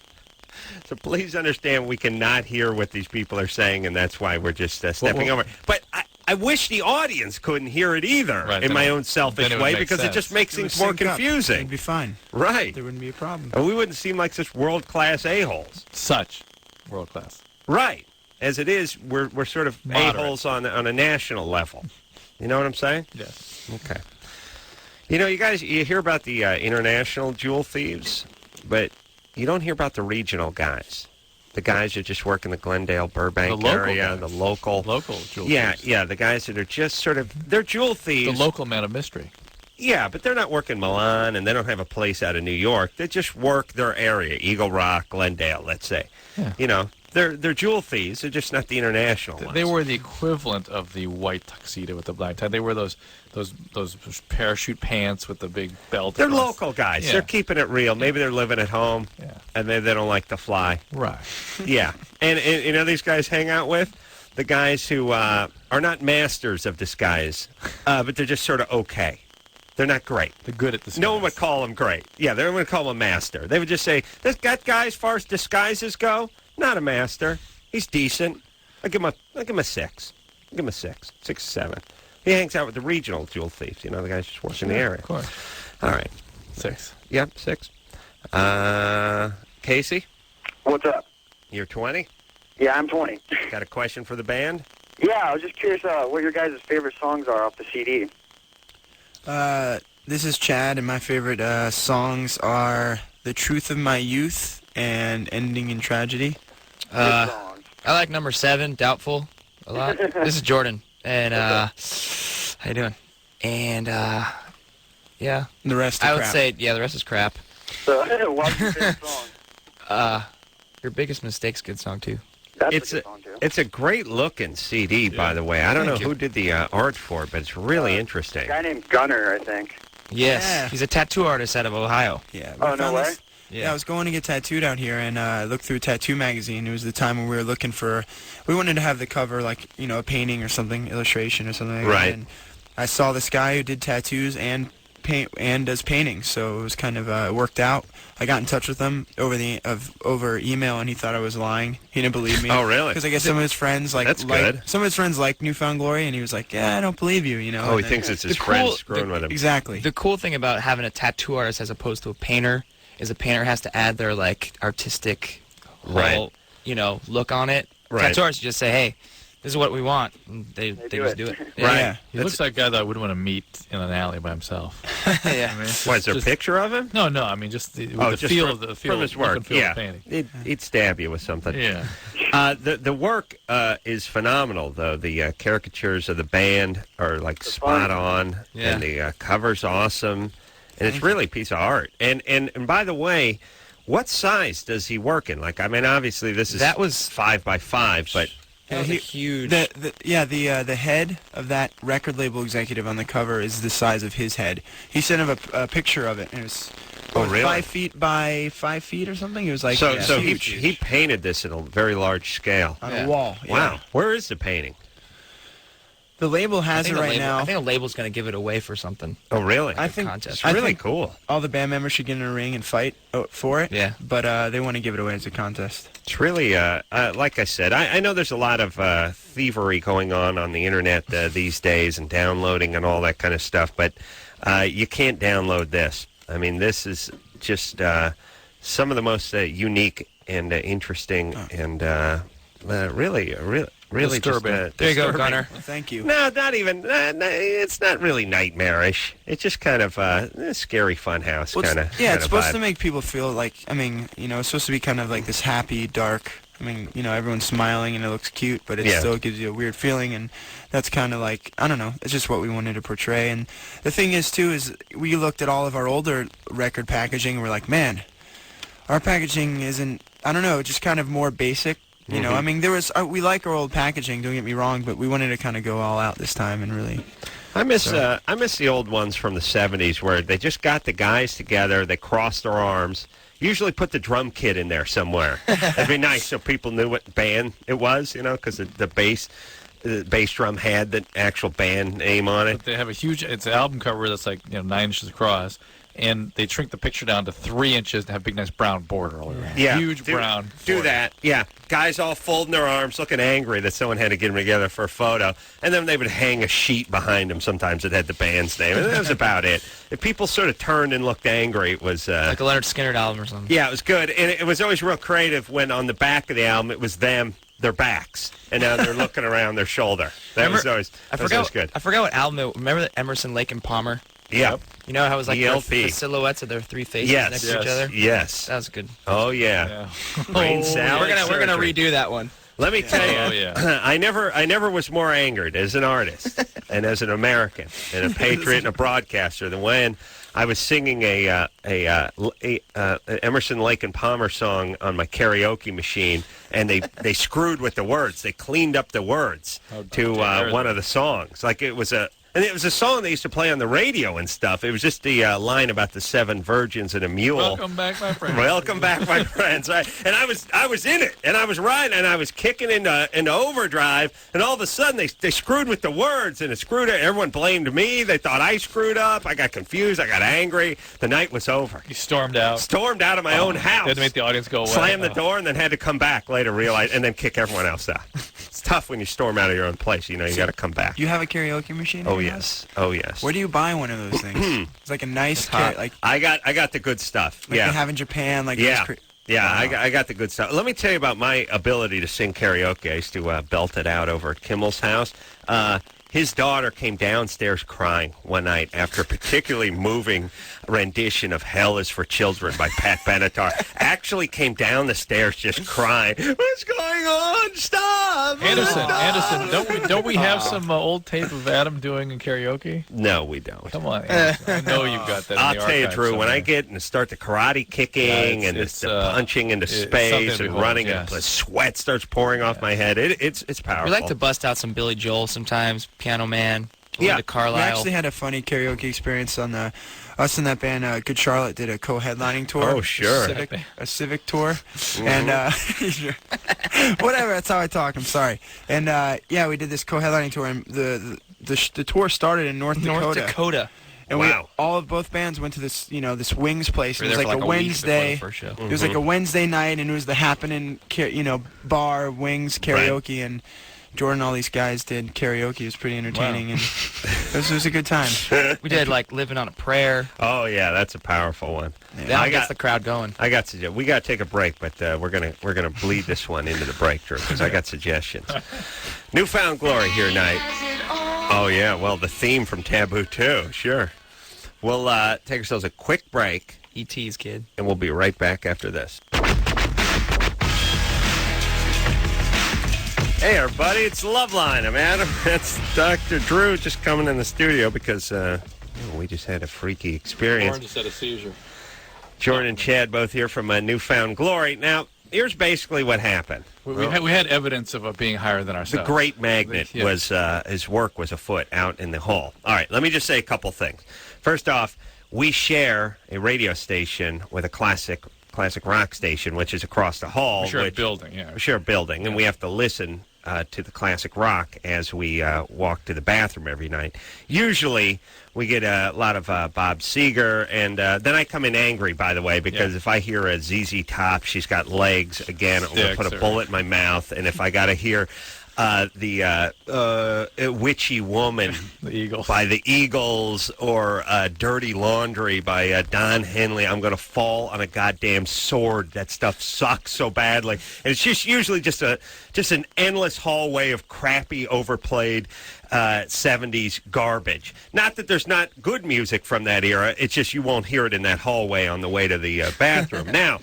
So please understand we cannot hear what these people are saying, and that's why we're just stepping over. But I wish the audience couldn't hear it either in my own selfish way because it just makes things more confusing. It'd be fine. Right. There wouldn't be a problem. And we wouldn't seem like such world-class a-holes. Such world-class. Right. As it is, we're sort of a-holes on a national level. You know what I'm saying? Yes. Okay. You guys, you hear about the international jewel thieves, but you don't hear about the regional guys. The guys that just work in the Glendale, Burbank area, the local jewel thieves. Yeah, the guys that are just sort of, they're jewel thieves. The local man of mystery. Yeah, but they're not working Milan, and they don't have a place out of New York. They just work their area, Eagle Rock, Glendale, let's say. Yeah. They're jewel thieves. They're just not the international ones. They were the equivalent of the white tuxedo with the black tie. They were those parachute pants with the big belt. They're local guys. Yeah. They're keeping it real. Maybe they're living at home, and they don't like to fly. Right. Yeah. And these guys hang out with? The guys who are not masters of disguise, but they're just sort of okay. They're not great. They're good at disguise. No one would call them great. Yeah, they would call them a master. They would just say, that guy, as far as disguises go, not a master. He's decent. I'll give him a 6. I'll give him a 6. 6, 7. He hangs out with the regional jewel thieves. The guys just work in the area. Of course. All right. 6. Yep, 6. Casey? What's up? You're 20? Yeah, I'm 20. Got a question for the band? Yeah, I was just curious what your guys' favorite songs are off the CD. This is Chad, and my favorite songs are The Truth of My Youth and Ending in Tragedy. I like number 7, Doubtful, a lot. This is Jordan, and how you doing? And yeah, the rest. I would say the rest is crap. So, what's your favorite song? Your Biggest Mistake's a good song too. It's a great looking CD, by the way. I don't know who did the art for it, but it's really interesting. A guy named Gunner, I think. Yes, he's a tattoo artist out of Ohio. Yeah. Oh, no way? Yeah, I was going to get tattooed out here, and I looked through Tattoo Magazine. It was the time when we were looking for... We wanted to have the cover, like, a painting or something, illustration or something like that. And I saw this guy who did tattoos and does paintings, so it was kind of worked out. I got in touch with him over email, and he thought I was lying. He didn't believe me. Oh, really? Because I guess some of his friends some of his friends like Newfound Glory, and he was like, "Yeah, I don't believe you." Oh, he thinks it's his friends screwing with him. Exactly. The cool thing about having a tattoo artist as opposed to a painter is a painter has to add their artistic whole, look on it. Right. Tattoo artists just say, "Hey, this is what we want." And they just do it. Right. He looks like a guy that I wouldn't want to meet in an alley by himself. Yeah. What, is there a picture of him? No, I mean just the just feel from, of the feel from his look work. and feel of the painting. He'd stab you with something. Yeah. The work is phenomenal, though. The caricatures of the band are spot on, and the cover's awesome, and it's really a piece of art. And by the way, what size does he work in? Obviously this is 5x5, but. That was huge. The head of that record label executive on the cover is the size of his head. He sent him a picture of it, and it was really? 5 feet by 5 feet or something. It was so huge. he painted this at a very large scale on a wall. Yeah. Wow, where is the painting? The label has it right now. I think the label's going to give it away for something. Oh, really? I think contest. It's really cool. All the band members should get in a ring and fight for it. Yeah. But they want to give it away as a contest. It's really, like I said, I know there's a lot of thievery going on the internet these days and downloading and all that kind of stuff, but you can't download this. I mean, this is just some of the most unique and interesting and really disturbing. Just, there you go, Gunner. Thank you. No, not even. It's not really nightmarish. It's just kind of a scary funhouse kind of. Yeah, it's supposed vibe. to make people feel like. It's supposed to be kind of like this happy, dark. Everyone's smiling and it looks cute, but it still gives you a weird feeling, and that's kind of like, I don't know. It's just what we wanted to portray. And the thing is, too, is we looked at all of our older record packaging, and we're like, man, our packaging isn't. I don't know, just kind of more basic. There was we like our old packaging. Don't get me wrong, but we wanted to kind of go all out this time and really. I miss the old ones from the '70s where they just got the guys together, they crossed their arms, usually put the drum kit in there somewhere. It'd be nice so people knew what band it was, because the bass drum had the actual band name on it. But they have it's an album cover that's 9 inches across. And they shrink the picture down to 3 inches to have a big, nice brown border all around. Yeah, huge brown. Do that. Yeah, guys all folding their arms, looking angry that someone had to get them together for a photo, and then they would hang a sheet behind them. Sometimes that had the band's name, and that was about it. If people sort of turned and looked angry, it was like a Leonard Skinner album or something. Yeah, it was good, and it was always real creative when on the back of the album it was them. Their backs, and now they're looking around their shoulder. Was always good. I forgot what album. Remember the Emerson, Lake and Palmer? Yeah. You know how it was like ELP. the silhouettes of their 3 faces next to each other? Yes. That was good. Oh, yeah. Brain salad. We're gonna redo that one. Let me tell you, I never was more angered as an artist and as an American and a patriot and a broadcaster than when I was singing a Emerson, Lake and Palmer song on my karaoke machine, and they screwed with the words. They cleaned up the words to one of the songs. And it was a song they used to play on the radio and stuff. It was just the line about the 7 virgins and a mule. Welcome back, my friends. Welcome back, my friends. And I was in it, and I was riding, and I was kicking into overdrive, and all of a sudden they screwed with the words, and it screwed it. Everyone blamed me. They thought I screwed up. I got confused. I got angry. The night was over. You stormed out. Stormed out of my own house. You had to make the audience go away. Slammed the door, and then had to come back later, and then kick everyone else out. It's tough when you storm out of your own place. You got to come back. You have a karaoke machine? Oh yes. Oh yes. Where do you buy one of those things? It's like a nice I got the good stuff. Like they have in Japan. Like yeah. I got the good stuff. Let me tell you about my ability to sing karaoke. I used to belt it out over at Kimmel's house. His daughter came downstairs crying one night after a particularly moving rendition of Hell is for Children by Pat Benatar. Actually came down the stairs just crying. What's going on? Stop! Anderson, don't we have some old tape of Adam doing a karaoke? No, we don't. Come on, Anderson. I know you've got that I'll in the tell you, Drew, somewhere. when I get and start the karate kicking and the punching into space and running and the sweat starts pouring off my head, it's powerful. We like to bust out some Billy Joel sometimes, Piano Man, to Carlisle. We actually had a funny karaoke experience on us in that band. Good Charlotte did a co-headlining tour. Oh, sure. A civic tour. And whatever, that's how I talk. I'm sorry. And we did this co-headlining tour, and the tour started in North Dakota. And both bands went to this, this Wings place. It was like a Wednesday. It was like a Wednesday night, and it was the happening, bar Wings karaoke, and Jordan, all these guys did karaoke. It was pretty entertaining, and it was a good time. We did like Living on a Prayer. Oh yeah, that's a powerful one. Yeah, that gets the crowd going. We got to take a break, but we're gonna bleed this one into the break, Drew, because I got suggestions. Newfound Glory here tonight. Oh yeah, well the theme from Taboo too. Sure. We'll take ourselves a quick break. ET's kid, and we'll be right back after this. Hey, everybody, it's Loveline. I'm Adam. That's Dr. Drew just coming in the studio because we just had a freaky experience. Lauren just had a seizure. Jordan and Chad both here from Newfound Glory. Now, here's basically what happened. We had evidence of it being higher than ourselves. The Great Magnet was, his work was afoot out in the hall. All right, let me just say a couple things. First off, we share a radio station with a classic rock station, which is across the hall. We share a building, We share a building, and we have to listen to the classic rock as we walk to the bathroom every night. Usually, we get a lot of Bob Seger, and then I come in angry, by the way, because if I hear a ZZ Top, She's Got Legs, again, I'm going to put a bullet in my mouth, and if I got to hear the Witchy Woman by the Eagles or Dirty Laundry by Don Henley, I'm going to fall on a goddamn sword. That stuff sucks so badly. And it's just usually just an endless hallway of crappy, overplayed 70s garbage. Not that there's not good music from that era. It's just you won't hear it in that hallway on the way to the bathroom. Now,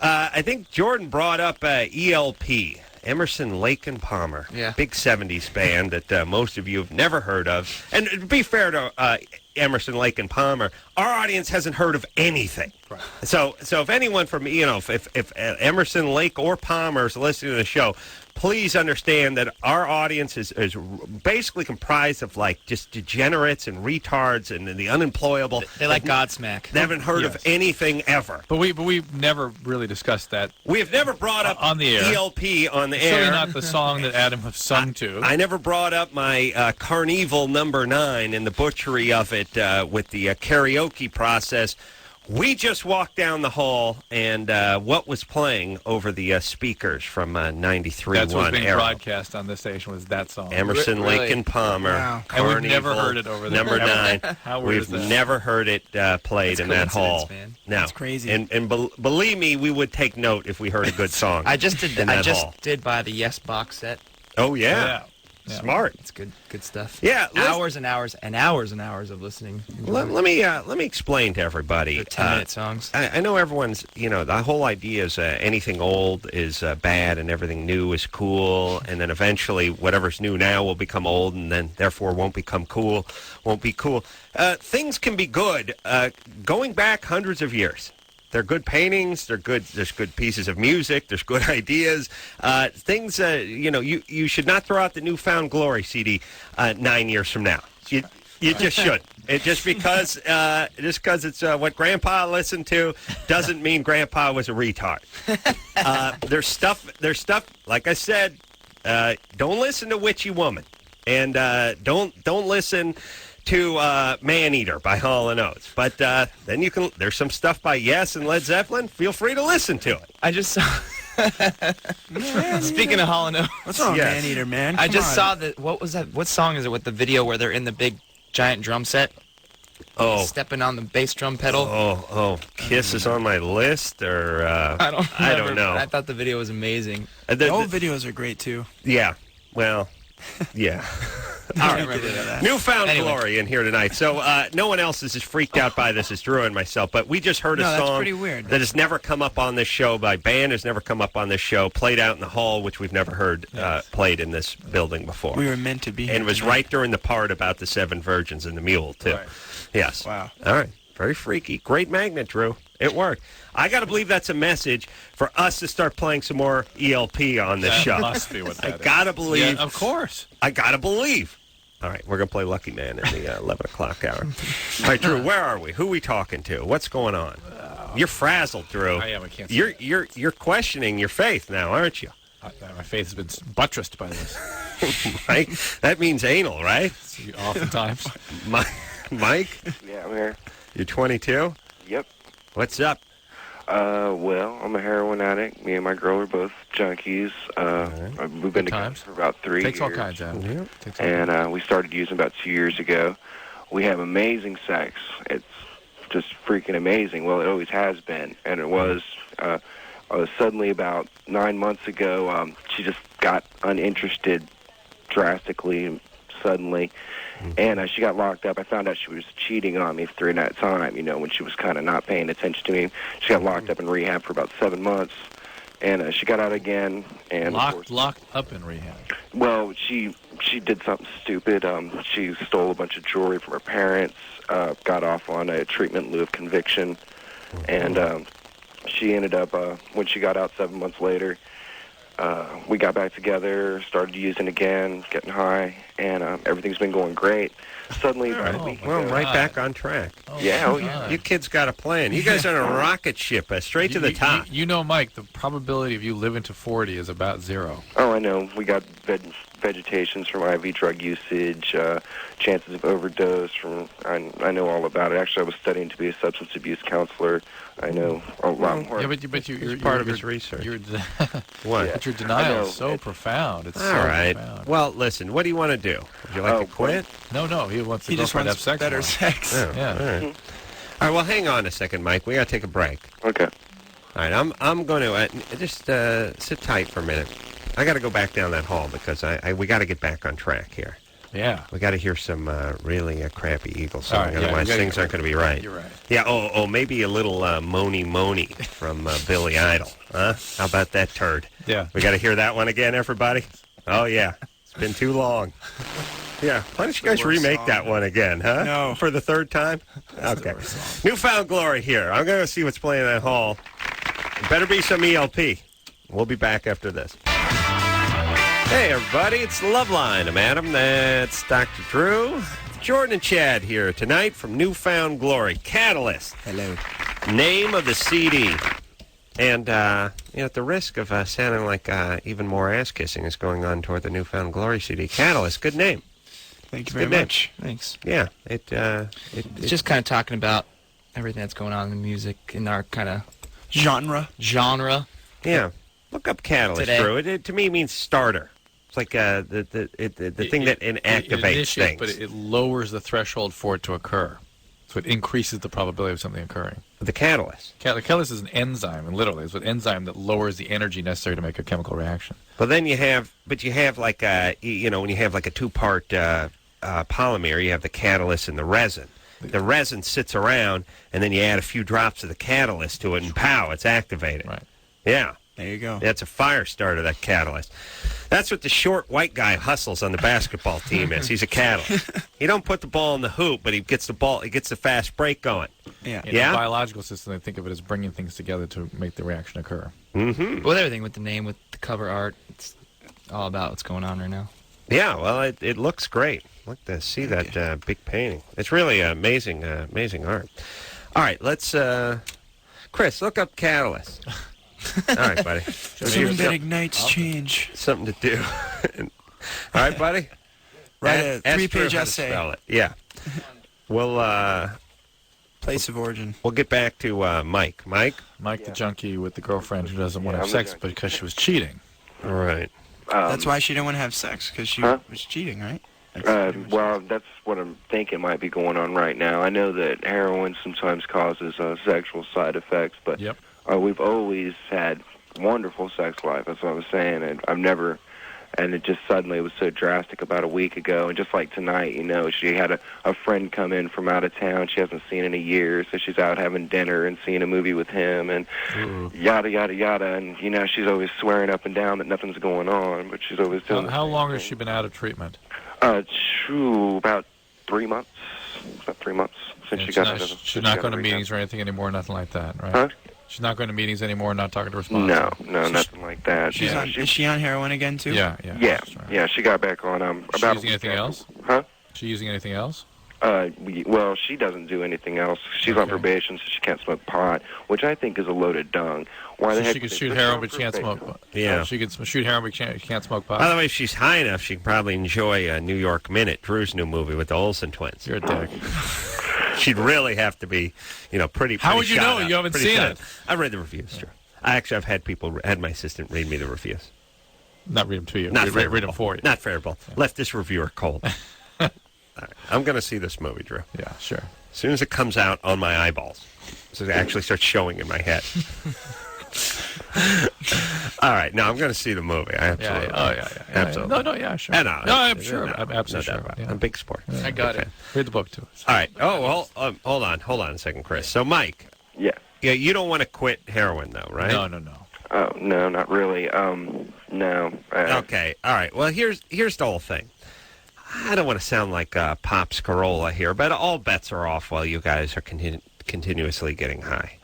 I think Jordan brought up ELP. Emerson, Lake and Palmer, big 70s band that most of you have never heard of. And to be fair to Emerson, Lake and Palmer, our audience hasn't heard of anything. Right. So if anyone from, if Emerson, Lake, or Palmer is listening to the show, please understand that our audience is basically comprised of just degenerates and retards and the unemployable. They like Godsmack. They haven't heard of anything ever. But we've never really discussed that. We have never brought up on the air. ELP on the it's air. Certainly not the song that Adam has sung to. I never brought up my Carnival number 9 and the butchery of it with the karaoke process. We just walked down the hall, and what was playing over the speakers from 93.1 That's what's being era. broadcast on this station was that song. Emerson, Lake and Palmer. Wow. And we've never heard it over there. Number 9. How weird We've is that? never heard it played in that hall. Man. No. That's crazy. And believe me, we would take note if we heard a good song. I just did. I just did buy the Yes box set. Oh yeah. Smart. It's good stuff. Yeah, hours and hours and hours and hours of listening. Let me explain to everybody. They're 10-minute songs. I know everyone's, the whole idea is anything old is bad and everything new is cool, and then eventually whatever's new now will become old and then therefore won't be cool. Things can be good going back hundreds of years. They're good paintings. There's good pieces of music. There's good ideas. Things. You should not throw out the Newfound Glory CD 9 years from now. You just should. Just because it's what Grandpa listened to doesn't mean Grandpa was a retard. There's stuff. Like I said, don't listen to Witchy Woman, and don't listen to Man-Eater by Hall & Oates. But then there's some stuff by Yes and Led Zeppelin. Feel free to listen to it. I just saw Speaking of Hall & Oates. What's wrong, Yes. Man Eater, man? I Come just on. saw the, what was that? What song is it with the video where they're in the big giant drum set? Oh. Stepping on the bass drum pedal. Kiss is on my list, or I don't know. I thought the video was amazing. The old videos are great, too. Yeah. Well, yeah. All right. Newfound Glory in here tonight. So no one else is as freaked out by this as Drew and myself, but we just heard a No, that's song pretty weird. that has never come up on this show by band, has never come up on this show, played out in the hall, which we've never heard played in this building before. We were meant to be here And it was tonight. right during the part about the 7 virgins and the mule, too. Right. Yes. Wow. All right. Very freaky. Great magnet, Drew. It worked. I got to believe that's a message for us to start playing some more ELP on this show. That must be what that is. I got to believe. Yeah, of course. I got to believe. All right, we're going to play Lucky Man in the 11 o'clock hour. All right, Drew, where are we? Who are we talking to? What's going on? You're frazzled, Drew. I am. I can't. You're questioning your faith now, aren't you? My faith has been buttressed by this. Mike, that means anal, right? Oftentimes. Mike? Yeah, I'm here. You're 22? Yep. What's up? Well, I'm a heroin addict. Me and my girl are both junkies. We've been together for about 3 Takes years. all kinds out. Yeah. And we started using about 2 years ago. We have amazing sex. It's just freaking amazing. Well, it always has been. And it was suddenly about 9 months ago, she just got uninterested drastically, suddenly. And she got locked up. I found out she was cheating on me during that time, when she was kind of not paying attention to me. She got locked up in rehab for about 7 months. And she got out again. And locked up in rehab? Well, she did something stupid. She stole a bunch of jewelry from her parents, got off on a treatment in lieu of conviction. And she ended up, when she got out 7 months later, we got back together, started using again, getting high, and everything's been going great. Suddenly, about a week ago, right back on track. Yeah. You kids got a plan. You guys are on a rocket ship, straight to the top. You know, Mike, the probability of you living to 40 is about 0. Oh, I know. We got vegetations from IV drug usage, chances of overdose. I know all about it. Actually, I was studying to be a substance abuse counselor. I know a lot more. Yeah, but you're part of his research. What? But your denial is so profound. It's all so right. profound. Well, listen. What do you want to do? Would you like to quit? No. He wants to He go just for wants have sex. better more. sex. Oh, Yeah. All right. All right. Well, hang on a second, Mike. We got to take a break. Okay. All right. I'm going to just sit tight for a minute. I got to go back down that hall because we got to get back on track here. Yeah. We got to hear some really crappy Eagle song. All right, Otherwise, things aren't going to be right. You're right. Yeah. Maybe a little Moni Moni from Billy Idol. Huh? How about that turd? Yeah. We got to hear that one again, everybody. Oh yeah. It's been too long. Yeah. Why don't you guys remake that one again, huh? No. For the third time? Okay. Newfound Glory here. I'm going to see what's playing in that hall. Better be some ELP. We'll be back after this. Hey, everybody, it's Loveline. I'm Adam. That's Dr. Drew. Jordan and Chad here tonight from Newfound Glory. Catalyst. Hello. Name of the CD. And, at the risk of sounding like even more ass-kissing is going on toward the Newfound Glory CD. Catalyst, good name. Thank you very Good name. much. Thanks. Yeah. It's just kind of talking about everything that's going on in the music in our kind of genre. Yeah. Look up Catalyst, Today. Drew. It to me means starter. It's like the thing that inactivates initiates, things. but it lowers the threshold for it to occur. So it increases the probability of something occurring. The catalyst. The catalyst is an enzyme, and literally it's an enzyme that lowers the energy necessary to make a chemical reaction. Well, then you have like when you have like a two-part polymer, you have the catalyst and the resin. The resin sits around, and then you add a few drops of the catalyst to it, and pow, it's activated. Right. Yeah. There you go. That's a fire starter, that catalyst. That's what the short white guy hustles on the basketball team is. He's a catalyst. He don't put the ball in the hoop, but he gets the ball. He gets the fast break going. Yeah. In the biological system, they think of it as bringing things together to make the reaction occur. Mm-hmm. With everything, with the name, with the cover art, it's all about what's going on right now. Yeah, well, it looks great. Look to see that big painting. It's really amazing art. All right, let's Chris, look up Catalyst. All right, buddy. Something that ignites change. Something to do. All right, buddy. Write a 3-page Drew how to essay. spell it. Yeah. Well, Place of origin. We'll get back to Mike. Mike the junkie with the girlfriend who doesn't want to have sex because she was cheating. All right. That's why she didn't want to have sex, because she was cheating, right? Well, that's what I'm thinking might be going on right now. I know that heroin sometimes causes sexual side effects, but we've always had wonderful sex life. That's what I was saying, and I've never. And it just suddenly was so drastic about a week ago. And just like tonight, you know, she had a friend come in from out of town she hasn't seen in a year, so she's out having dinner and seeing a movie with him and yada, yada, yada. And, you know, she's always swearing up and down that nothing's going on, but she's always doing How long has she been out of treatment? About 3 months. About 3 months since she got out of it. She's not going to meetings or anything anymore, nothing like that, right? Huh? She's not going to meetings anymore, not talking to her sponsor. No, nothing like that. Is she on heroin again, too? Yeah, she got back on. She using anything else? Huh? She using anything else? Well, she doesn't do anything else. She's on probation, so she can't smoke pot, which I think is a loaded dung. Why the heck? She can shoot heroin, but she can't smoke pot. Yeah. She can shoot heroin, but she can't smoke pot. By the way, if she's high enough, she can probably enjoy New York Minute, Drew's new movie with the Olsen twins. You're a dick. She'd really have to be, pretty. How would you shot know? up, You haven't pretty seen shot it. up. I read the reviews, Drew. I've had my assistant read me the reviews. Not read them to you. Not read them for you. Not favorable. Yeah. Left this reviewer cold. All right. I'm going to see this movie, Drew. Yeah, sure. As soon as it comes out on my eyeballs, so it actually starts showing in my head. All right, no, I'm going to see the movie. I absolutely. Yeah. Absolutely. No, yeah, sure. No, I'm sure. I'm absolutely no sure. doubt about it. I'm a big sport. Yeah. I got it. Read the book to us. All right. Oh, hold on a second, Chris. So, Mike. Yeah. Yeah, you don't want to quit heroin, though, right? No. Oh, no, not really. No. Okay. All right. Well, here's the whole thing. I don't want to sound like Pop's Carolla here, but all bets are off while you guys are continuously getting high.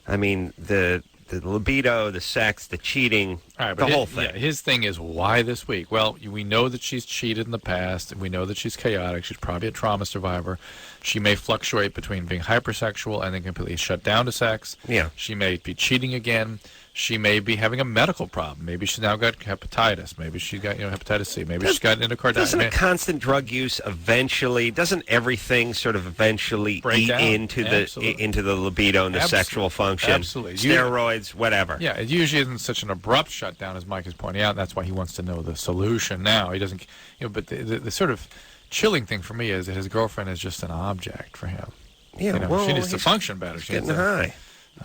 I mean, the libido, the sex, the cheating, the whole thing. Yeah, his thing is, why this week? Well, we know that she's cheated in the past, and we know that she's chaotic. She's probably a trauma survivor. She may fluctuate between being hypersexual and then completely shut down to sex. Yeah. She may be cheating again. She may be having a medical problem. Maybe she's now got hepatitis. Maybe she's got hepatitis C. Maybe she's got endocarditis. Doesn't a constant drug use doesn't everything sort of eventually eat into the libido and the sexual function? Absolutely. Steroids, whatever. Yeah, it usually isn't such an abrupt shutdown as Mike is pointing out. That's why he wants to know the solution now. He doesn't, but the sort of chilling thing for me is that his girlfriend is just an object for him. Yeah, well, she needs to function better. She's getting high.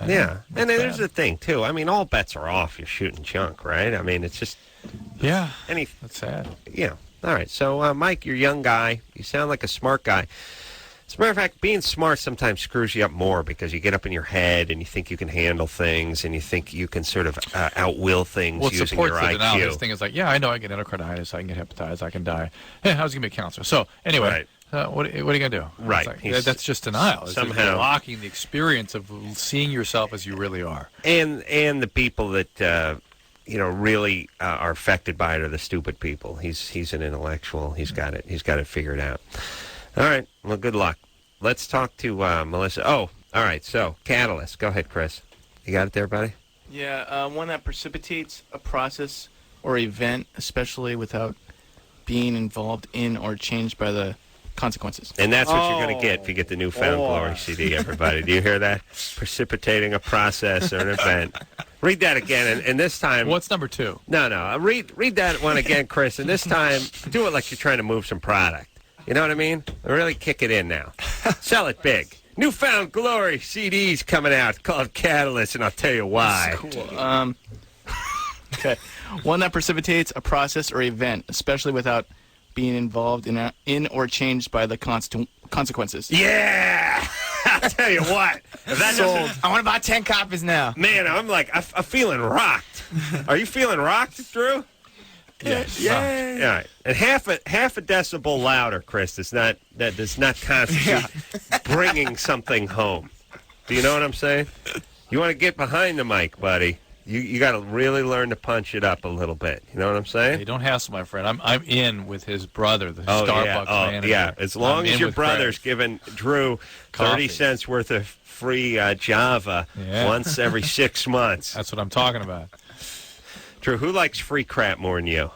Yeah, and there's the thing, too. I mean, all bets are off. You're shooting junk, right? I mean, it's just... Yeah, that's sad. Yeah. All right, so, Mike, you're a young guy. You sound like a smart guy. As a matter of fact, being smart sometimes screws you up more because you get up in your head and you think you can handle things and you think you can sort of outwill things using your IQ. Well, this thing is like, yeah, I know I can get endocarditis, I can get hepatitis, I can die. Hey, how's he going to be a counselor? So, anyway... Right. What are you going to do? Right. Like, that's just denial. It's somehow blocking the experience of seeing yourself as you really are. And the people that really are affected by it are the stupid people. He's an intellectual. He's got it figured out. All right. Well, good luck. Let's talk to Melissa. Oh, all right. So, catalyst. Go ahead, Chris. You got it there, buddy? Yeah, one that precipitates a process or event, especially without being involved in or changed by the consequences. And that's what you're going to get if you get the Newfound Glory CD, everybody. Do you hear that? Precipitating a process or an event. Read that again, and this time... What's number 2? No. Read that one again, Chris, and this time do it like you're trying to move some product. You know what I mean? Really kick it in now. Sell it big. Newfound Glory CD's coming out called Catalyst, and I'll tell you why. That's cool. Okay. One that precipitates a process or event, especially without being involved in or changed by the consequences. Yeah! I'll tell you what. If that sold. I want to buy 10 copies now. Man, I'm feeling rocked. Are you feeling rocked, Drew? Yes. Yeah. All right. And half a decibel louder, Chris. That does not constitute bringing something home. Do you know what I'm saying? You want to get behind the mic, buddy. You got to really learn to punch it up a little bit. You know what I'm saying? Hey, don't hassle my friend. I'm in with his brother, the Starbucks manager. Yeah, as long as your brother's giving Drew 30 cents worth of free Java once every 6 months. That's what I'm talking about. Drew, who likes free crap more than you?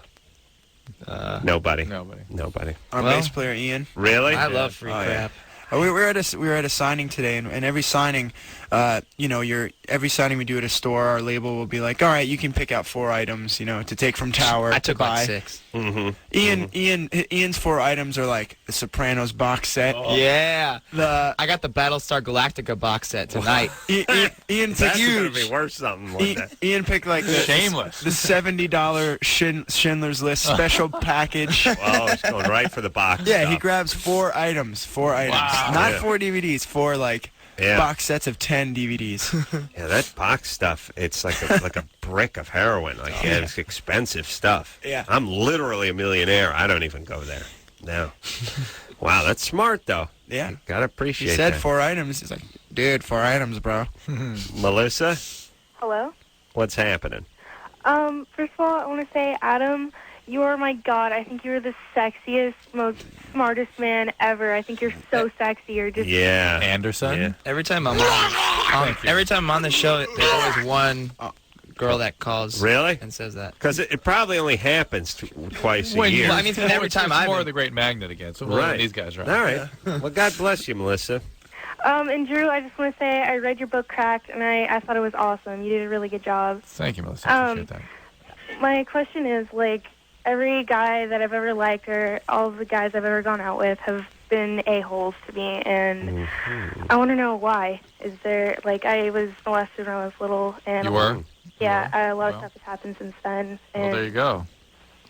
Nobody. Nobody. Our bass player, Ian. Really? I love free crap. We were at a signing today, and every signing, every signing we do at a store, our label will be like, all right, you can pick out 4 items, to take from Tower. I took to buy. like 6. Mm-hmm. Ian's 4 items are like the Sopranos box set. Oh. Yeah. I got the Battlestar Galactica box set tonight. Ian picked That's gonna be worth something like that. Ian picked like the Shameless. the $70 Schindler's List special package. Oh, he's going right for the box. Yeah, stuff. he grabs 4 items. 4 items. Wow. Not Yeah. 4 DVDs, 4 box sets of 10 DVDs. Yeah, that box stuff, it's like a brick of heroin. It's expensive stuff. Yeah. I'm literally a millionaire. I don't even go there. No. Wow, that's smart, though. Yeah. You gotta appreciate He said that. 4 items. He's like, dude, 4 items, bro. Melissa, Hello? what's happening? First of all, I want to say, Adam, you are my god. I think you're the sexiest, most smartest man ever. I think you're so sexy. You're just... Yeah. Anderson? Yeah. Every time I'm on the show, there's always one girl that calls. Really? And says that. Because it probably only happens twice a year. Well, I mean, every time I'm I'm more of the great magnet again. So we'll let these guys right. All right. Well, God bless you, Melissa. And Drew, I just want to say I read your book, Cracked, and I thought it was awesome. You did a really good job. Thank you, Melissa. I appreciate that. My question is, every guy that I've ever liked or all of the guys I've ever gone out with have been a-holes to me, and I want to know why. Is there, I was molested when I was little, and... You were? Yeah, a lot of stuff has happened since then. And Well, there you go.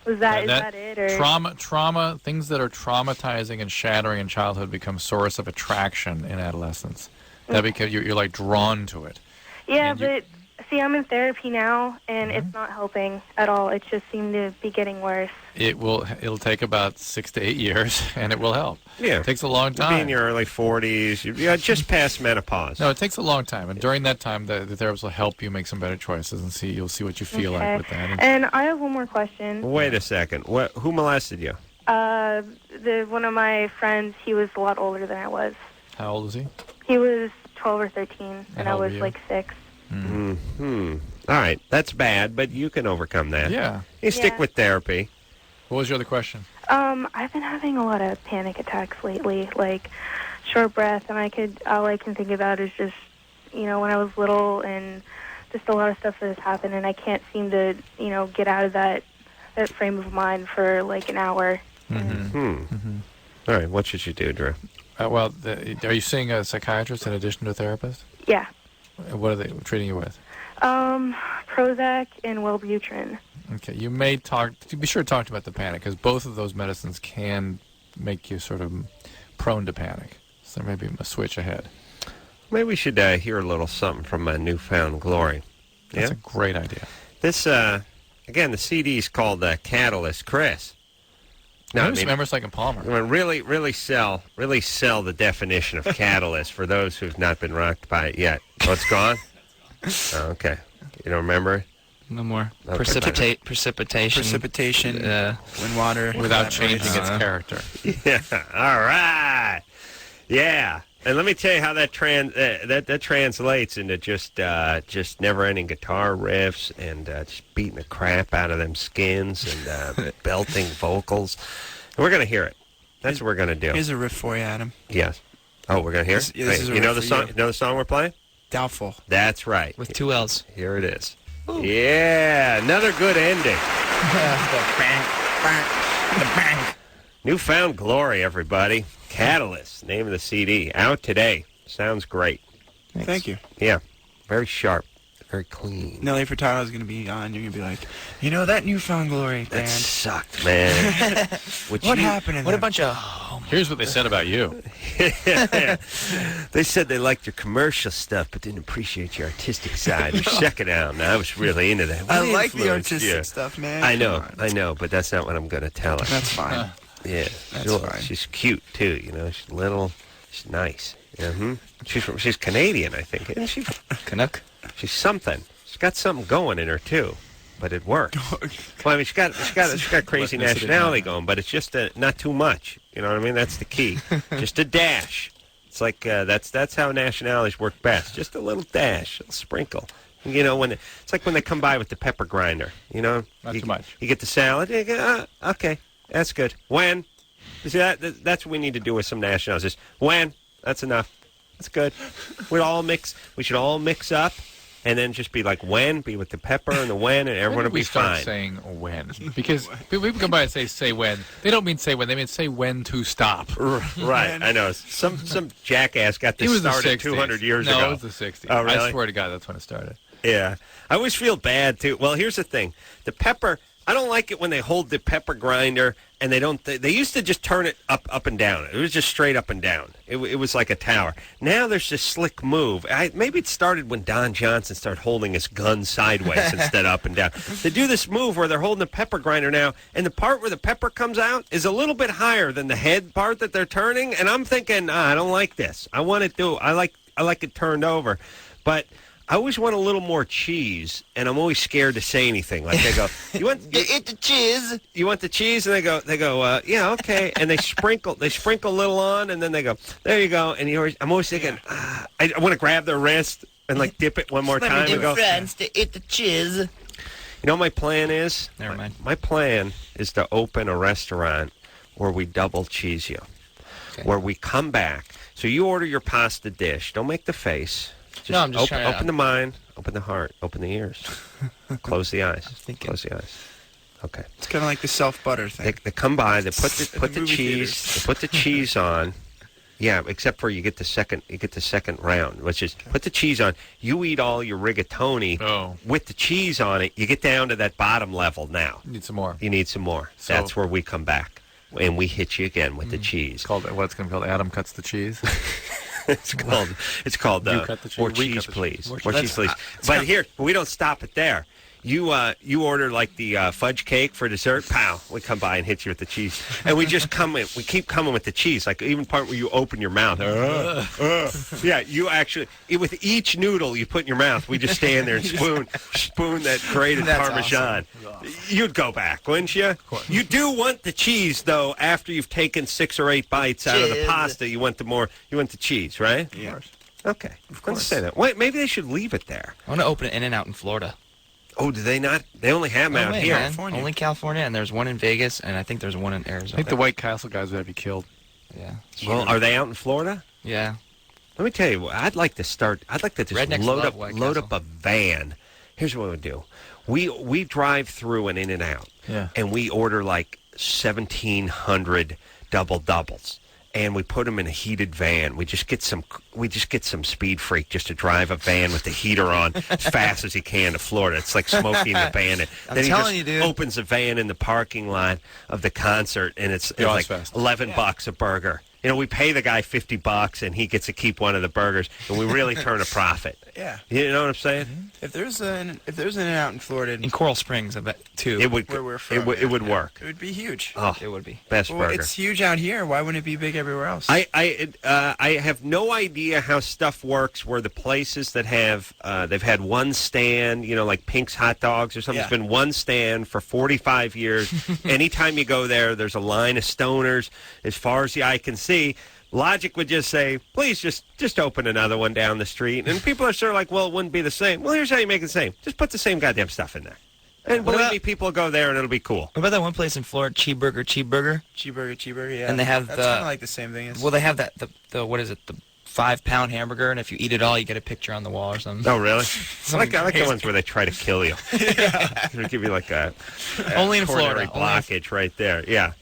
is that it? Or? Trauma, things that are traumatizing and shattering in childhood become source of attraction in adolescence. That because you're drawn to it. Yeah, but see, I'm in therapy now, and it's not helping at all. It just seemed to be getting worse. It'll take about 6 to 8 years, and it will help. Yeah. It takes a long You'll be time. in your early 40s. You're just past menopause. No, it takes a long time, and during that time, the therapist will help you make some better choices, and you'll see what you feel like with that. And I have one more question. Wait a second. Who molested you? One of my friends, he was a lot older than I was. How old is he? He was 12 or 13, and I how old was were you? 6. All right. That's bad, but you can overcome that. Yeah. You stick Yeah. with therapy. What was your other question? I've been having a lot of panic attacks lately, short breath, and all I can think about is just, when I was little and just a lot of stuff that has happened, and I can't seem to, get out of that frame of mind for an hour. All right. What should you do, Drew? Are you seeing a psychiatrist in addition to a therapist? Yeah. What are they treating you with? Prozac and Wellbutrin. Okay, you may be sure to talk about the panic, because both of those medicines can make you sort of prone to panic. So there may be a switch ahead. Maybe we should hear a little something from Newfound Glory. That's a great idea. This, again, the CD's called Catalyst, Chris. No, Emerson, Lake and Palmer. Really sell the definition of catalyst for those who've not been rocked by it yet. Oh, it's gone? Oh, okay. You don't remember it? No more. Okay. Precipitation. When water... Without changing its character. Yeah. All right. Yeah. And let me tell you how that translates into just never-ending guitar riffs and just beating the crap out of them skins and belting vocals. And we're going to hear it. That's what we're going to do. Here's a riff for you, Adam. Yes. Oh, we're going to hear it? This is a You know riff the for song? You know the song we're playing? Doubtful. That's right. With 2 L's. Here it is. Ooh. Yeah, another good ending. Newfound Glory, everybody. Catalyst, name of the CD. Out today. Sounds great. Thank you. Yeah, very sharp, very clean. Nelly Furtado is going to be on. You're going to be like, that Newfound Glory band. That sucked, man. What happened in What that? a bunch of... Here's what they said about you. They said they liked your commercial stuff, but didn't appreciate your artistic side. Check it out. Now, I was really into that. I like the artistic stuff, man. I know, but that's not what I'm going to tell her. That's fine. Yeah, That's fine. She's cute too. She's little. She's nice. She's Canadian, I think. Isn't she? Canuck? She's something. She's got something going in her too, but it works. Well, I mean, she's got crazy nationality going, but it's just not too much. You know what I mean? That's the key. Just a dash. It's like that's how nationalities work best. Just a little dash, a little sprinkle. It's like when they come by with the pepper grinder. Not too much. You get the salad. You go, okay, that's good. When? You see, that's what we need to do with some nationalities. Just when? That's enough. That's good. We should all mix up, and then just be like be with the pepper and the when, and everyone will be fine. Saying when, because people come by and say when. They don't mean say when. They mean say when to stop. Right. I know. Some jackass got this started 200 years ago. No, it was the 60s. Oh, really? I swear to God, that's when it started. Yeah. I always feel bad, too. Well, here's the thing. The pepper, I don't like it when they hold the pepper grinder and they used to just turn it up and down. It was just straight up and down. It was like a tower. Now there's this slick move. Maybe it started when Don Johnson started holding his gun sideways instead of up and down. They do this move where they're holding the pepper grinder now, and the part where the pepper comes out is a little bit higher than the head part that they're turning, and I'm thinking, I don't like this. I want it I like it turned over. But I always want a little more cheese, and I'm always scared to say anything. Like they go, "You want eat the cheese? You want the cheese?" And they go, "Yeah, okay." And they sprinkle a little on, and then they go, "There you go." And I'm always thinking, I want to grab their wrist and like dip it one more time and go, friends to eat the cheese. You know what my plan is? Never mind. My plan is to open a restaurant where we double cheese you, where we come back. So you order your pasta dish. Don't make the face. No, I'm just trying to... Open the mind, open the heart, open the ears. Close the eyes. Close the eyes. Okay. It's kind of like the self-butter thing. They come by, they put the cheese, they put the cheese on. Yeah, except for you get the second round, which is put the cheese on. You eat all your rigatoni with the cheese on it. You get down to that bottom level now. You need some more. You need some more. So, that's where we come back, and we hit you again with the cheese. What's going to be called? Adam Cuts the Cheese. It's called You cut the cheese. More cheese, please. More cheese, please. But here, we don't stop it there. You order like the fudge cake for dessert. Pow! We come by and hit you with the cheese, and we just we keep coming with the cheese. Like even part where you open your mouth. Yeah, you actually with each noodle you put in your mouth, we just stand there and spoon that grated Parmesan. Awesome. You'd go back, wouldn't you? You do want the cheese though. After you've taken 6 or 8 bites out of the pasta, you want the cheese, right? Yeah. Of course. Okay. Of course. Let's say that. Wait, maybe they should leave it there. I want to open an In-N-Out in Florida. Oh, do they not? They only have them out here. California. Only California, and there's one in Vegas, and I think there's one in Arizona. I think the White Castle guys would have you killed. Yeah. Well, are they out in Florida? Yeah. Let me tell you, I'd like to just Rednecks load up a van. Here's what we would do. We drive through an In-N-Out, and we order like 1,700 doubles. And we put them in a heated van. We just get some speed freak just to drive a van with the heater on as fast as he can to Florida. It's like Smokey and the Bandit. Then he just opens the van in the parking lot of the concert, and it's like $11 a burger. You know, we pay the guy $50, and he gets to keep one of the burgers, and we really turn a profit. Yeah. You know what I'm saying? Mm-hmm. If there's an In-N-Out in Florida, in Coral Springs, I bet too. It would. Where we're from, it would work. It would be huge. Oh, it would be best burger. It's huge out here. Why wouldn't it be big everywhere else? I have no idea how stuff works. Where the places that have they've had one stand, you know, like Pink's Hot Dogs or something. It's been one stand for 45 years. Anytime you go there, there's a line of stoners as far as the eye can see. Logic would just say, please just open another one down the street. And people are sort of like, well, it wouldn't be the same. Well, here's how you make it the same. Just put the same goddamn stuff in there. And believe me, people will go there and it'll be cool. What about that one place in Florida, Cheeseburger? Cheeseburger, yeah. And they have that's kind of like the same thing. Well, they have the what is it, the 5-pound hamburger, and if you eat it all, you get a picture on the wall or something. Oh, really? I like the ones where they try to kill you. They give you like a only in Florida blockage right there. Yeah.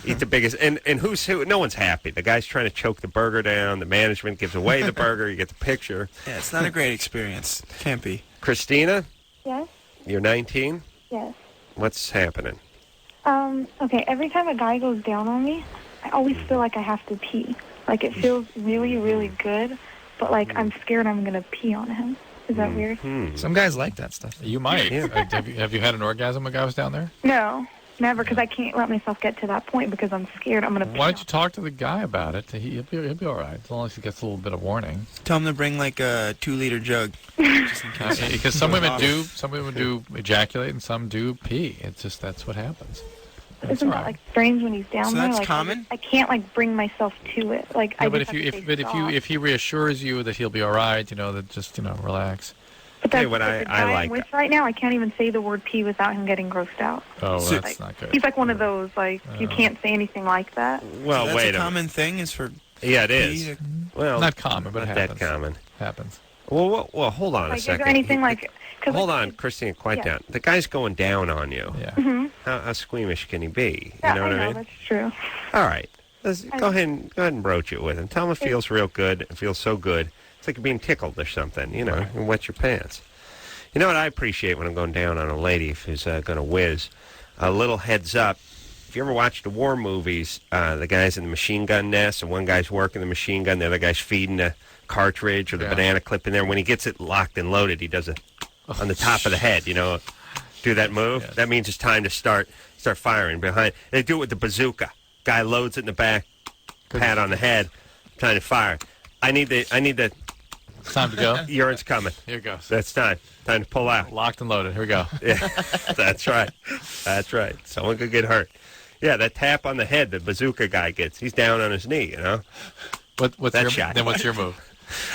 Eat the biggest, and who's who? No one's happy. The guy's trying to choke the burger down. The management gives away the burger. You get the picture. Yeah, it's not a great experience. Can't be. Christina? Yes? You're 19? Yes. What's happening? Okay, every time a guy goes down on me, I always feel like I have to pee. Like, it feels really, really good, but, like, I'm scared I'm going to pee on him. Is that weird? Some guys like that stuff. You might. Have you had an orgasm when a guy was down there? No. Never, because I can't let myself get to that point because I'm scared I'm going to pee. Why don't you talk to the guy about it? He'll be all right, as long as he gets a little bit of warning. Tell him to bring like a 2-liter jug. Just in case. Because some women do ejaculate and some do pee. It's just that's what happens. Isn't that like strange when he's down so there? That's like, common? I can't like bring myself to it. Like yeah, but if he reassures you that he'll be all right, that just relax. But that's what the guy I'm with right now. I can't even say the word pee without him getting grossed out. Oh, that's not good. He's like one of those, like, you can't say anything like that. Well, so that's a common thing is for Yeah, it is. Well, not common, but not it happens. that common. Happens. Well, hold on a Like, second. is there anything like... Hold on, Christina, quiet down. The guy's going down on you. Yeah. Mm-hmm. How squeamish can he be? Yeah, You know what I I know, mean? that's true. All right. Go ahead and broach it with him. Tell him it feels real good. It feels so good. It's like you're being tickled or something, you know, and wet your pants. You know what I appreciate when I'm going down on a lady who's going to whiz? A little heads up. If you ever watch the war movies, the guy's in the machine gun nest, and one guy's working the machine gun, the other guy's feeding the cartridge or the banana clip in there. When he gets it locked and loaded, he does it on the top of the head, you know, do that move. Yes. That means it's time to start firing behind. They do it with the bazooka. Guy loads it in the back, pat on the head, time to fire. I need the. It's time to go. Urine's coming. Here it goes. That's time. Time to pull out. Locked and loaded. Here we go. Yeah, that's right. That's right. Someone could get hurt. Yeah, that tap on the head the bazooka guy gets. He's down on his knee, you know. What's that your shot? Then what's your move?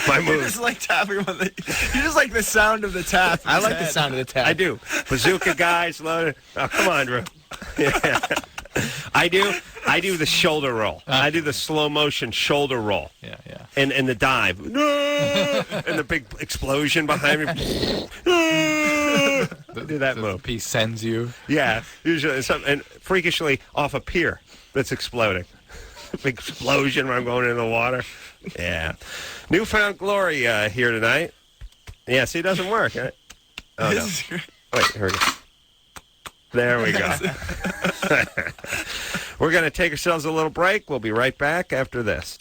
My move. You just like tapping on the... You just like the sound of the tap. I like the sound of the tap. I do. Bazooka guys loaded. Oh, come on, Drew. Yeah. I do the shoulder roll. I do the slow motion shoulder roll. Yeah. And the dive. No! And the big explosion behind me. Do that move. He sends you. Yeah, usually and freakishly off a pier that's exploding. Big explosion when I'm going into the water. Yeah. Newfound Glory here tonight. Yeah, see, it doesn't work. Right? Oh, no. Wait, here we go. There we go. We're going to take ourselves a little break. We'll be right back after this.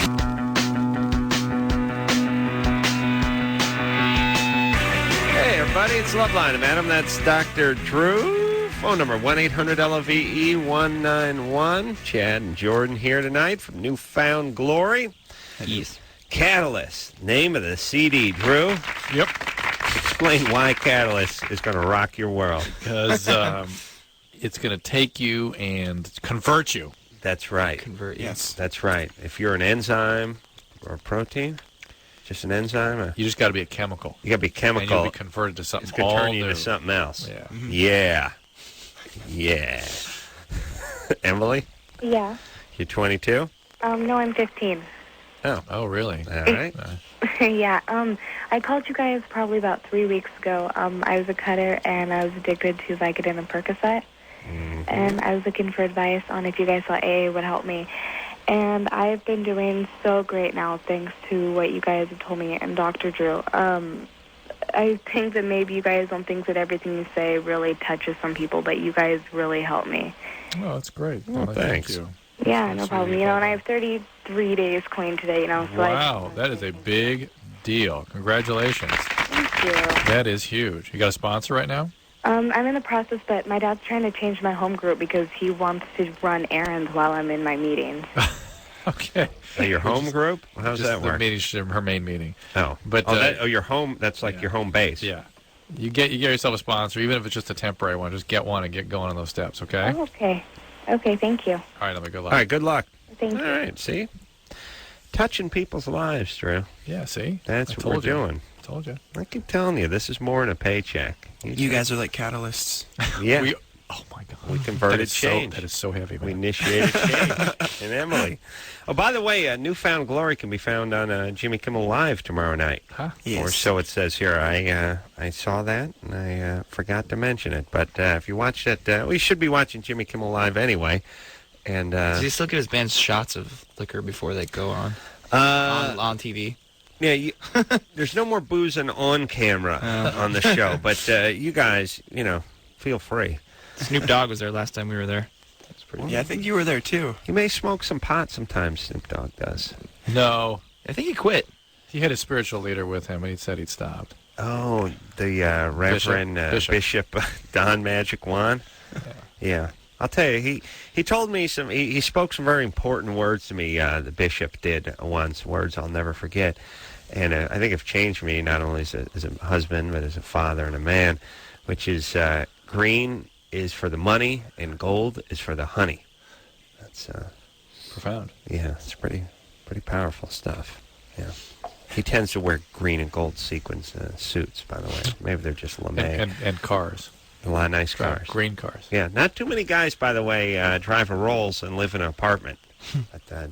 Hey, everybody, it's Loveline, madam. That's Dr. Drew. Phone number 1-800-LOVE-191. Chad and Jordan here tonight from Newfound Glory. Yes. Catalyst, name of the CD, Drew. Yep. Explain why Catalyst is going to rock your world. Because it's going to take you and convert you. That's right. Convert you. Yes. That's right. If you're an enzyme or a protein, just an enzyme. You just got to be a chemical. You got to be chemical. And you'll be converted to something It's going to all turn you new. into something else. Yeah. Mm-hmm. Yeah. Yeah. Emily, Yeah. you're 22? No, I'm 15. Oh, really? All right. Yeah. I called you guys probably about 3 weeks ago. I was a cutter, and I was addicted to Vicodin and Percocet. Mm-hmm. And I was looking for advice on if you guys thought AA would help me. And I've been doing so great now, thanks to what you guys have told me and Dr. Drew. I think that maybe you guys don't think that everything you say really touches some people, but you guys really help me. Oh, that's great. Well, thanks. Thank you. Yeah, no problem. You know, and I have 33 days clean today, you know. So Wow, that is a big deal. Congratulations. Thank you. That is huge. You got a sponsor right now? I'm in the process, but my dad's trying to change my home group because he wants to run errands while I'm in my meetings. Okay. Your home group? How does that work? Her main meeting. Oh, but your home. That's like your home base. Yeah. You get yourself a sponsor, even if it's just a temporary one. Just get one and get going on those steps. Okay. Oh, okay. Okay. Thank you. All right. Let me good luck. All right. Good luck. Thank you. All right. See, touching people's lives, Drew. Yeah. See, That's what we're doing. Told you. I keep telling you, this is more than a paycheck. You guys are like catalysts. Yeah. Oh my God. We converted That is change. that is so heavy, man. We initiated change. And Emily. Oh, by the way, Newfound Glory can be found on Jimmy Kimmel Live tomorrow night. Huh? Yes. Or so it says here. I saw that, and I forgot to mention it. But if you watch it, we should be watching Jimmy Kimmel Live anyway. And Does he still give his bands shots of liquor before they go on TV? Yeah, there's no more boozing on camera on the show. But you guys, feel free. Snoop Dogg was there last time we were there. That's pretty. Yeah, I think you were there too. He may smoke some pot sometimes. Snoop Dogg does. No, I think he quit. He had a spiritual leader with him, and he said he'd stopped. Oh, the Reverend Bishop Don Magic Juan. Yeah. I'll tell you, he told me he spoke some very important words to me, the bishop did once, words I'll never forget. And I think have changed me not only as a husband, but as a father and a man, which is green is for the money and gold is for the honey. That's profound. Yeah, it's pretty powerful stuff. Yeah. He tends to wear green and gold sequins suits, by the way. Maybe they're just LeMay. And cars. A lot of nice cars. Green cars. Yeah, not too many guys, by the way, drive a Rolls and live in an apartment. But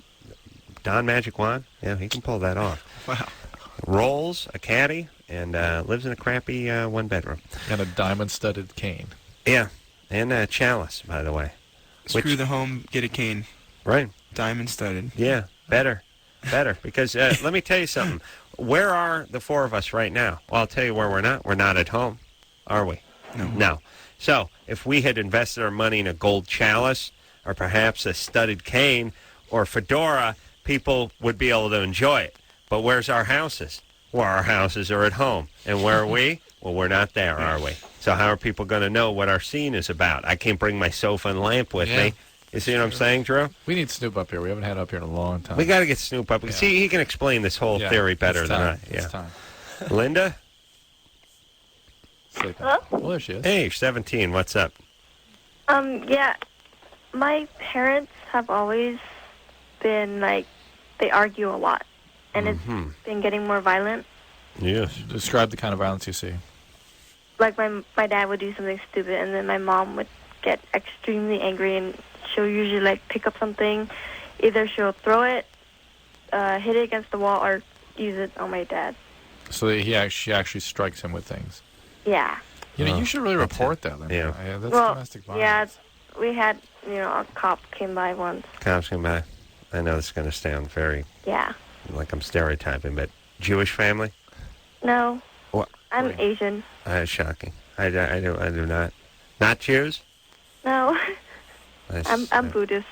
Don Magic Juan. Yeah, he can pull that off. Wow. Rolls a caddy and lives in a crappy one-bedroom. And a diamond-studded cane. Yeah, and a chalice, by the way. Screw the home, get a cane. Right. Diamond studded. Yeah, better. Because let me tell you something. Where are the four of us right now? Well, I'll tell you where we're not. We're not at home, are we? No. So if we had invested our money in a gold chalice or perhaps a studded cane or fedora, people would be able to enjoy it. But where's our houses? Well, our houses are at home. And where are we? Well, we're not there, are we? So how are people going to know what our scene is about? I can't bring my sofa and lamp with me. You see what I'm saying, Drew? We need Snoop up here. We haven't had up here in a long time. We got to get Snoop up. See, he can explain this whole theory better than I. It's time. Linda? Hello? Well, there she is. Hey, 17. What's up? Yeah. My parents have always been, like, they argue a lot. And it's been getting more violent. Yes. Describe the kind of violence you see. Like, my dad would do something stupid, and then my mom would get extremely angry, and she'll usually, like, pick up something. Either she'll throw it, hit it against the wall, or use it on my dad. So she actually strikes him with things. Yeah. You know, you should really report that. Linda. Yeah. That's Well, domestic violence. yeah, we had, a cop came by once. Cops come by. I know this is going to sound very, Yeah. like I'm stereotyping, but Jewish family? No. What? I'm Asian. Shocking. I do not. Not Jews? No. I'm uh, Buddhist.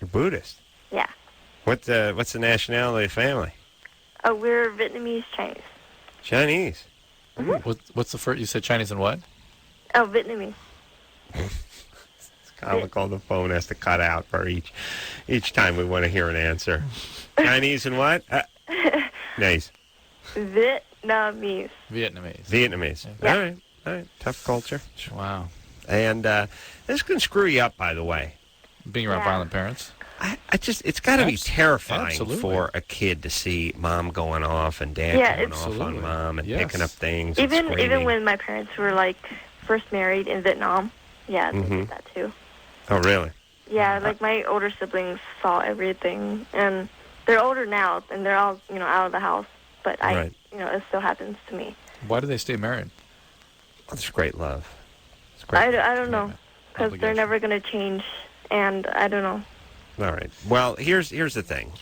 You're Buddhist? Yeah. What's the nationality of the family? We're Vietnamese Chinese. Chinese. What's the first? You said Chinese and what? Oh, Vietnamese. It's comical. The phone has to cut out for each time we want to hear an answer. Chinese and what? Nice. Vietnamese. Vietnamese. Yeah. All right. Tough culture. Wow. And this can screw you up, by the way. Being around violent parents. It's got to be terrifying Absolutely. for a kid to see mom going off and dad going off on mom and picking up things. Even and screaming. when my parents were like first married in Vietnam, they did that too. Oh, really? Yeah, like my older siblings saw everything, and they're older now, and they're all out of the house. But it still happens to me. Why do they stay married? It's great love. It's I don't know, because they're never going to change, and I don't know. All right. Well, here's the thing.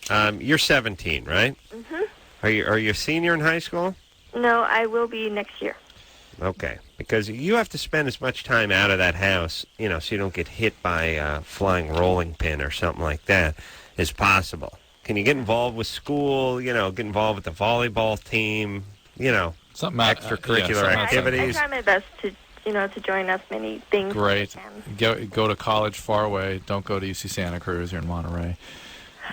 You're 17, right? Mhm. Are you a senior in high school? No, I will be next year. Okay, because you have to spend as much time out of that house, so you don't get hit by a flying rolling pin or something like that, as possible. Can you get involved with school? Get involved with the volleyball team? Something extracurricular activities. I try my best to join as many things. Great. Go to college far away. Don't go to UC Santa Cruz or in Monterey.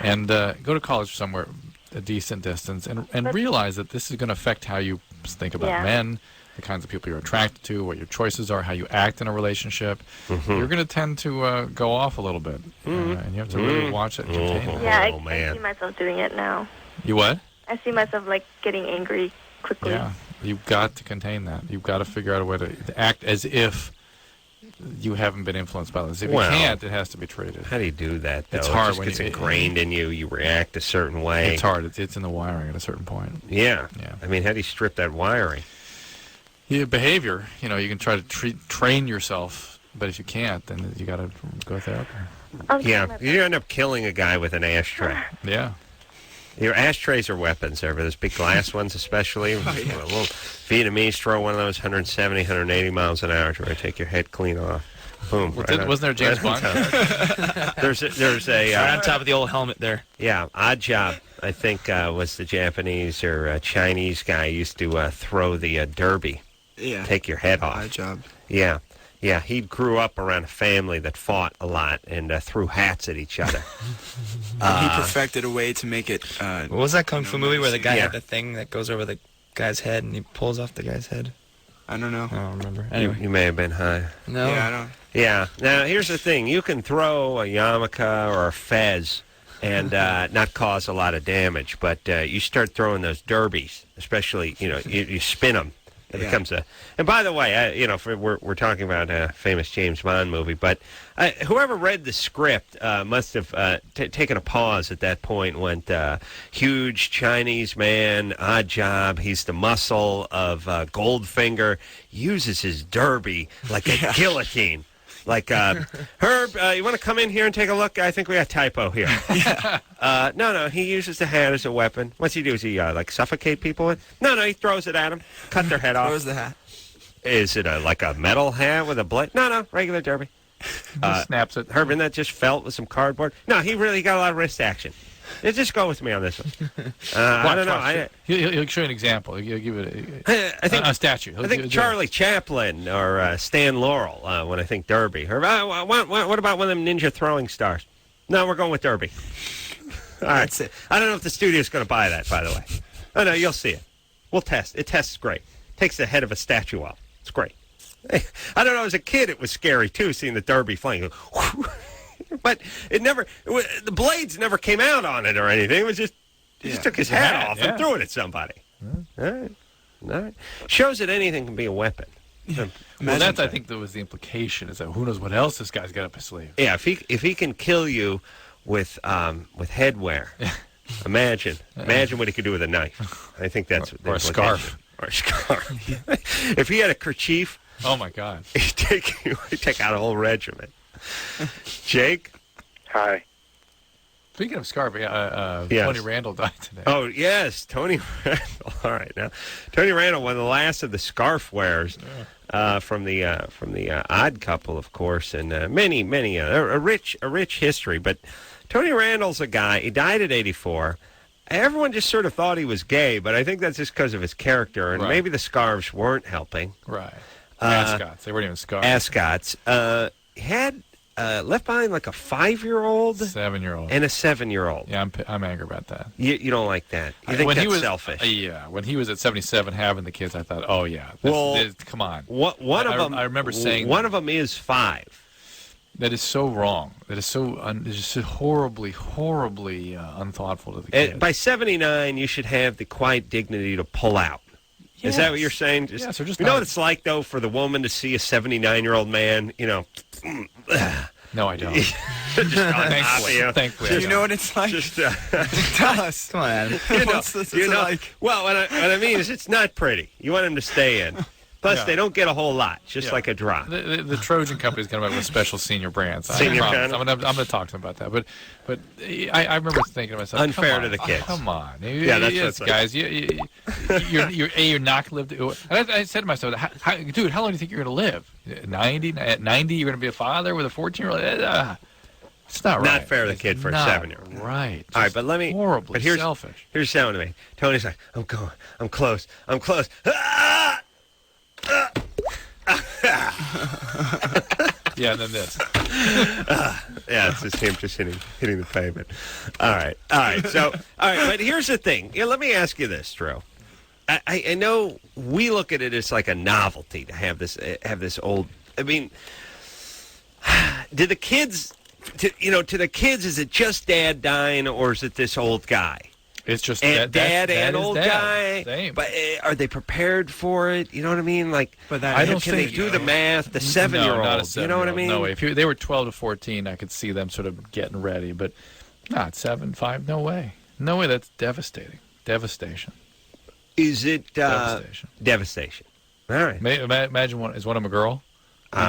And go to college somewhere a decent distance and realize that this is going to affect how you think about men, the kinds of people you're attracted to, what your choices are, how you act in a relationship. You're going to tend to go off a little bit. And you have to really watch it and contain it. Yeah, I see myself doing it now. You what? I see myself like getting angry quickly. Yeah. You've got to contain that. You've got to figure out a way to act as if you haven't been influenced by this. If you can't, it has to be treated. How do you do that, though? It's hard when it's ingrained in you. You react a certain way. It's hard. It's in the wiring at a certain point. Yeah. I mean, how do you strip that wiring? Behavior. You can try to train yourself, but if you can't, then you got to go therapy. Yeah. You end up killing a guy with an ashtray. Yeah. Your ashtrays are weapons there, but those big glass ones especially. Little Vietnamese throw one of those 170, 180 miles an hour to take your head clean off. Boom. Wasn't there a James Bond? There's a right on top of the old helmet there. Yeah, Odd Job, I think, was the Japanese or Chinese guy used to throw the derby. Yeah. Take your head off. Odd Job. Yeah. Yeah, he grew up around a family that fought a lot and threw hats at each other. He perfected a way to make it... what was that Kung Fu movie where the guy had the thing that goes over the guy's head and he pulls off the guy's head? I don't know. I don't remember. Anyway. You may have been high. No. Yeah, I don't... Yeah. Now, here's the thing. You can throw a yarmulke or a fez and not cause a lot of damage, but you start throwing those derbies, especially, you spin them. It becomes a. And by the way, we're talking about a famous James Bond movie, but whoever read the script must have taken a pause at that point. Went huge Chinese man, odd job. He's the muscle of Goldfinger. Uses his derby like a guillotine. Like, Herb, you want to come in here and take a look? I think we got a typo here. No, he uses the hat as a weapon. What's he do? Is he, suffocate people with? No, he throws it at them. Cut their head off. Throws the hat. Is it like a metal hat with a blade? No, regular derby. Snaps it. Herb, isn't that just felt with some cardboard? No, he really got a lot of wrist action. Just go with me on this one. I don't know. He'll show you an example. He'll give it a statue. I think Charlie Chaplin or Stan Laurel when I think derby. Or, what about one of them ninja throwing stars? No, we're going with derby. All right. That's it. I don't know if the studio's going to buy that, by the way. Oh, no, you'll see it. We'll test. It tests great. Takes the head of a statue out. It's great. I don't know. As a kid, it was scary, too, seeing the derby flying. But the blades never came out on it or anything. It was just, he just took his hat off and threw it at somebody. All right. Shows that anything can be a weapon. Well, that's, I think, that was the implication, is that who knows what else this guy's got up his sleeve. Yeah, if he can kill you with headwear, imagine what he could do with a knife. I think that's or a scarf. Or a scarf. If he had a kerchief, oh my God, he'd take out a whole regiment. Jake? Hi. Speaking of scarf, Tony Randall died today. Oh, yes, Tony Randall. All right, now, Tony Randall, one of the last of the scarf wearers from the Odd Couple, of course, and many a rich history. But Tony Randall's a guy. He died at 84. Everyone just sort of thought he was gay, but I think that's just because of his character, and maybe the scarves weren't helping. Right. Ascots. They weren't even scarves. Ascots. Had left behind like a 5-year-old, 7-year-old, and a 7-year-old. Yeah, I'm angry about that. You don't like that. You think that's selfish? Yeah, when he was at 77 having the kids, I thought, oh yeah, come on. One of them. I remember saying one of them is 5. That is so wrong. That is so horribly unthoughtful to the kids. By 79, you should have the quiet dignity to pull out. Yes. Is that what you're saying? Yes, or just you know what it's like, though, for the woman to see a 79-year-old man, No, I don't. Thankfully. Do you know what it's like? Tell us. Come on, Adam. What's this like? Well, what I mean is it's not pretty. You want him to stay in. Plus, they don't get a whole lot, just like a drop. The Trojan Company's going to have a special senior brand. So senior brand? I'm going to talk to them about that. But I remember thinking to myself, unfair to the kids. Come on. Yeah, that's guys. You're not going to live. I said to myself, dude, how long do you think you're going to live? 90? At 90, you're going to be a father with a 14-year-old? It's not right. Not fair to the kid for a 7-year-old. Right. All right, but let me. Horribly selfish. Here's the sound to me. Tony's like, I'm going. I'm close. I'm close. Ah! Yeah, and then this. Yeah, it's just him just hitting the pavement. All right. So, but here's the thing. Yeah, let me ask you this, Drew. I know we look at it as like a novelty to have this old. I mean, to the kids, is it just Dad dying, or is it this old guy? It's just dad and old guy. Same. But are they prepared for it? You know what I mean? Like, I don't can they do the math? The 7-year-old. No, not a 7-year-old. You know what I mean? No way. If they were 12 to 14, I could see them sort of getting ready. But not 7, 5. No way. No way. That's devastating. Devastation. Is it devastation? All right. Imagine one of them a girl.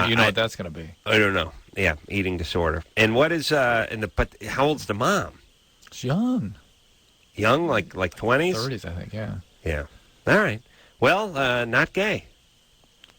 You know what that's going to be. I don't know. Yeah, eating disorder. And what is but how old's the mom? She's young. Young, like 20s? 30s, I think, yeah. Yeah. All right. Well, not gay.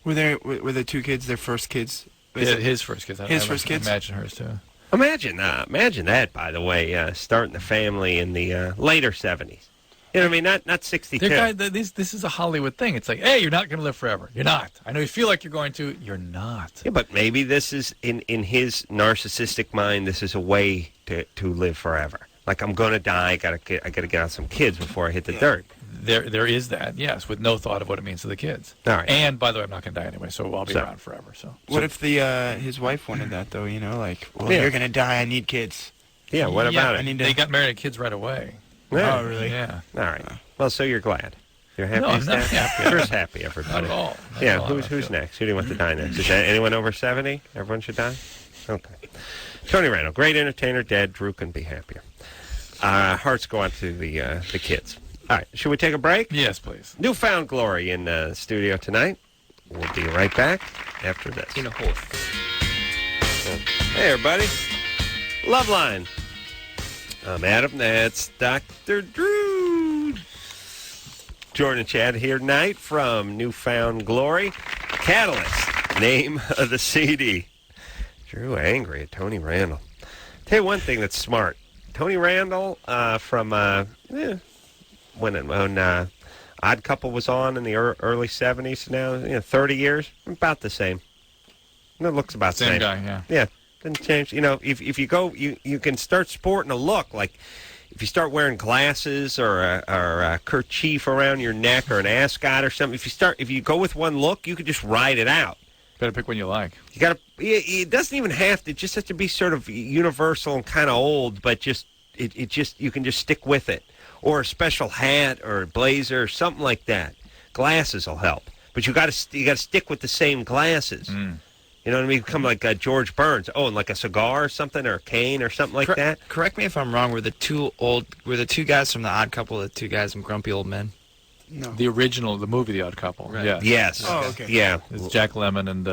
Were the two kids their first kids? His first kids. First kids? I imagine hers, too. Imagine that, by the way, starting the family in the later 70s. You know what I mean? Not 62. This is a Hollywood thing. It's like, hey, you're not going to live forever. You're not. I know you feel like you're going to. You're not. Yeah, but maybe this is, in his narcissistic mind, this is a way to live forever. Like, I'm going to die. I got to get out some kids before I hit the dirt. There is that, yes, with no thought of what it means to the kids. All right. And, by the way, I'm not going to die anyway, so I'll be around forever. So what if his wife wanted that, though? You know, like, you're going to die. I need kids. Yeah, what about it? They got married and kids right away. Yeah. Oh, really? Yeah. All right. Well, so you're glad. You're happy? No, I'm not happy. Drew's happy, everybody. Not at all. Not Yeah, at all. who's next? Who do you want to die next? Is that anyone over 70? Everyone should die? Okay. Tony Randall, great entertainer, dead. Drew couldn't be happier. Hearts go out to the kids. All right, should we take a break? Yes, please. Newfound Glory in the studio tonight. We'll be right back after this. In a hole. Hey, everybody. Loveline. I'm Adam. That's Dr. Drew. Jordan and Chad here tonight from Newfound Glory. Catalyst, name of the CD. Drew angry at Tony Randall. Tell you one thing that's smart. Tony Randall from when Odd Couple was on in the early 70s now, 30 years, about the same. It looks about the same. Same guy, yeah. Yeah, didn't change. If you go, you can start sporting a look. Like if you start wearing glasses or a kerchief around your neck or an ascot or something, if you go with one look, you can just ride it out. Better pick one you like. You gotta. It doesn't even have to. It just has to be sort of universal and kind of old, but just you can just stick with it, or a special hat or a blazer or something like that. Glasses will help, but you got to stick with the same glasses. Mm. You know what I mean? Become like George Burns. Oh, and like a cigar or something, or a cane or something like that. Correct me if I'm wrong. Were the two guys from The Odd Couple the two guys from Grumpy Old Men? No. The original, the movie The Odd Couple. Right. Yeah. Yes. Oh, okay. Yeah. It's Jack Lemmon and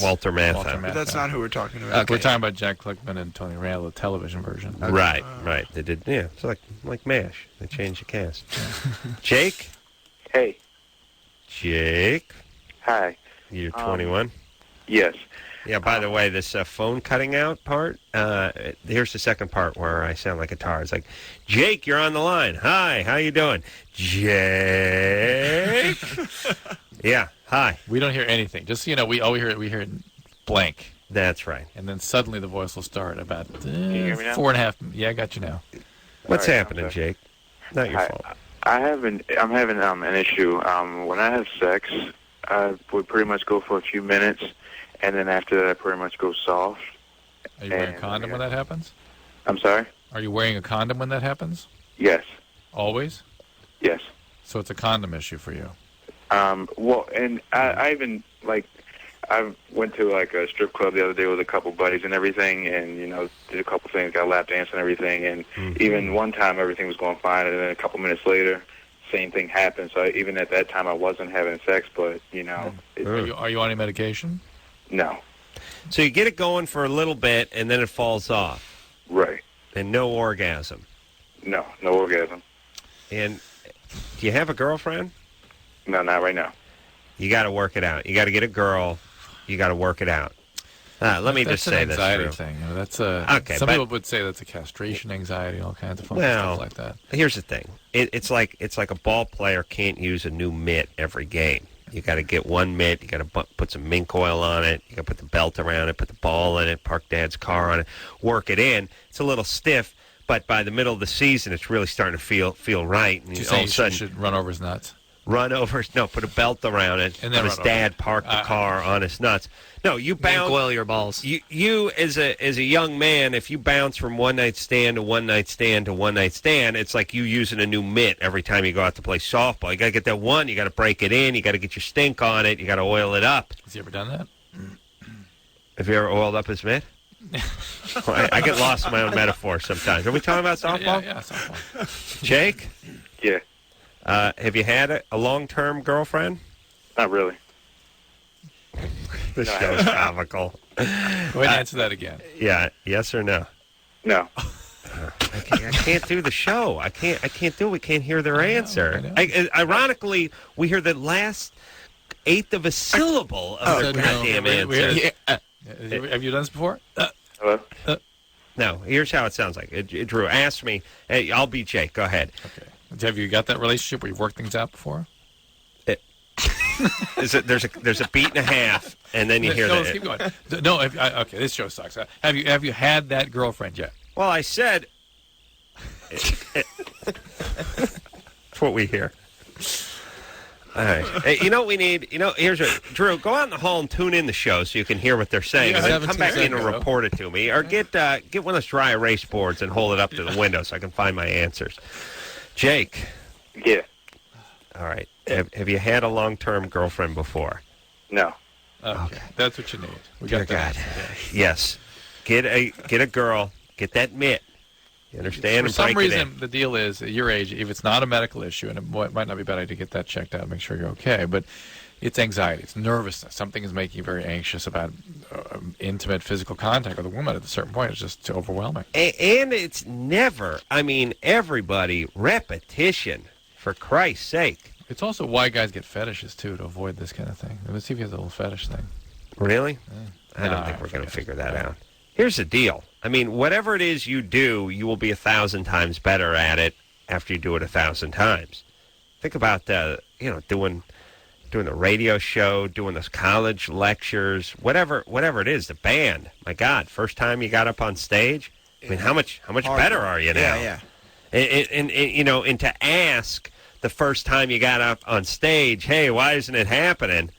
Walter Matthau. But that's not who we're talking about. Okay. We're talking about Jack Lemmon and Tony Randall, the television version. Okay. Right. They did. Yeah, it's like MASH. They changed the cast. Jake. Hey. Jake. Hi. You're 21. Yes. Yeah, by the way, this phone cutting out part, here's the second part where I sound like a tar. It's like, Jake, you're on the line. Hi, how you doing? Jake? Yeah, hi. We don't hear anything. Just so you know, we hear blank. That's right. And then suddenly the voice will start about Can you hear me now? 4.5. Yeah, I got you now. What's All right, happening, Jake? Not your fault. I'm having an issue. When I have sex, I would pretty much go for a few minutes, and then after that, I pretty much go soft. Are you wearing a condom when that happens? I'm sorry? Are you wearing a condom when that happens? Yes. Always? Yes. So it's a condom issue for you. Well, and I even, I went to, a strip club the other day with a couple buddies and everything, and, did a couple things, got a lap dance and everything, and even one time everything was going fine, and then a couple minutes later, same thing happened. So even at that time, I wasn't having sex, but, Are you on any medication? No. So you get it going for a little bit, and then it falls off. Right. And no orgasm. No orgasm. And do you have a girlfriend? No, not right now. You got to work it out. You got to get a girl. You got to work it out. Let me just say that's an anxiety this. thing. That's a. Okay, some people would say that's a castration anxiety, all kinds of fun stuff like that. Here's the thing. It's like a ball player can't use a new mitt every game. You got to get one mitt. You got to put some mink oil on it. You got to put the belt around it. Put the ball in it. Park Dad's car on it. Work it in. It's a little stiff, but by the middle of the season, it's really starting to feel right. And You all of a sudden, should run over his nuts. Put a belt around it. And then his dad parked the car on his nuts. No, you bounce. Oil your balls. You as a young man, if you bounce from one night stand to one night stand to one night stand, it's like you using a new mitt every time you go out to play softball. You got to get that one. You got to break it in. You got to get your stink on it. You got to oil it up. Has he ever done that? Have you ever oiled up his mitt? I get lost in my own metaphor sometimes. Are we talking about softball? Yeah, softball. Jake? Yeah. Have you had a long-term girlfriend? Not really. This show's comical. Go ahead and answer that again. Yeah. Yes or no? No. I can't do the show. I can't do it. We can't hear their answer. Ironically, we hear the last eighth of a syllable of their goddamn answer. Have you done this before? Hello? No. Here's how it sounds like. Drew asked me. Hey, I'll be Jake. Go ahead. Okay. Have you got that relationship where you've worked things out before? There's a beat and a half, and then you hear that. that. Keep going. No, okay, this show sucks. Have you had that girlfriend yet? Well, I said. That's what we hear. All right. Hey, you know what we need? Drew, go out in the hall and tune in the show so you can hear what they're saying. And then come back in and report it to me. Or get one of those dry erase boards and hold it up to the window so I can find my answers. Jake. Yeah. All right. Have you had a long-term girlfriend before? No. Okay. That's what you need. We Dear got that. God. Yes. Get a girl. Get that mitt. You understand? For some reason, the deal is, at your age, if it's not a medical issue, and it might not be a bad idea to get that checked out and make sure you're okay, but it's anxiety. It's nervousness. Something is making you very anxious about intimate physical contact with a woman at a certain point. It's just overwhelming. And it's never, everybody, repetition, for Christ's sake. It's also why guys get fetishes, too, to avoid this kind of thing. Let's see if he has a little fetish thing. Really? I don't think we're going to figure that out. Here's the deal. Whatever it is you do, you will be 1,000 times better at it after you do it 1,000 times. Think about, doing the radio show, doing those college lectures, whatever it is, the band. My God, first time you got up on stage, how much better are you now? Yeah. And to ask the first time you got up on stage, hey, why isn't it happening?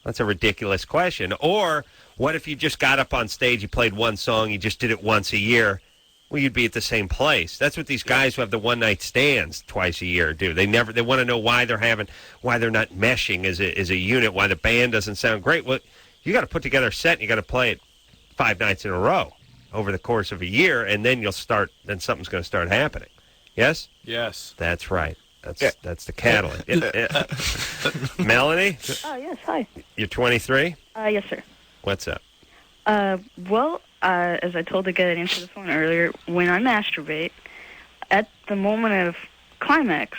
That's a ridiculous question. Or what if you just got up on stage, you played one song, you just did it once a year? Well, you'd be at the same place. That's what these guys who have the one-night stands twice a year do. They want to know why they're not meshing as a unit, why the band doesn't sound great. Well, you got to put together a set, and you got to play it 5 nights in a row over the course of a year, and then then something's going to start happening. Yes? Yes. That's right. That's the catalyst. Melanie? Oh, yes, hi. You're 23? Yes, sir. What's up? As I told the guy that answered the phone earlier, when I masturbate, at the moment of climax,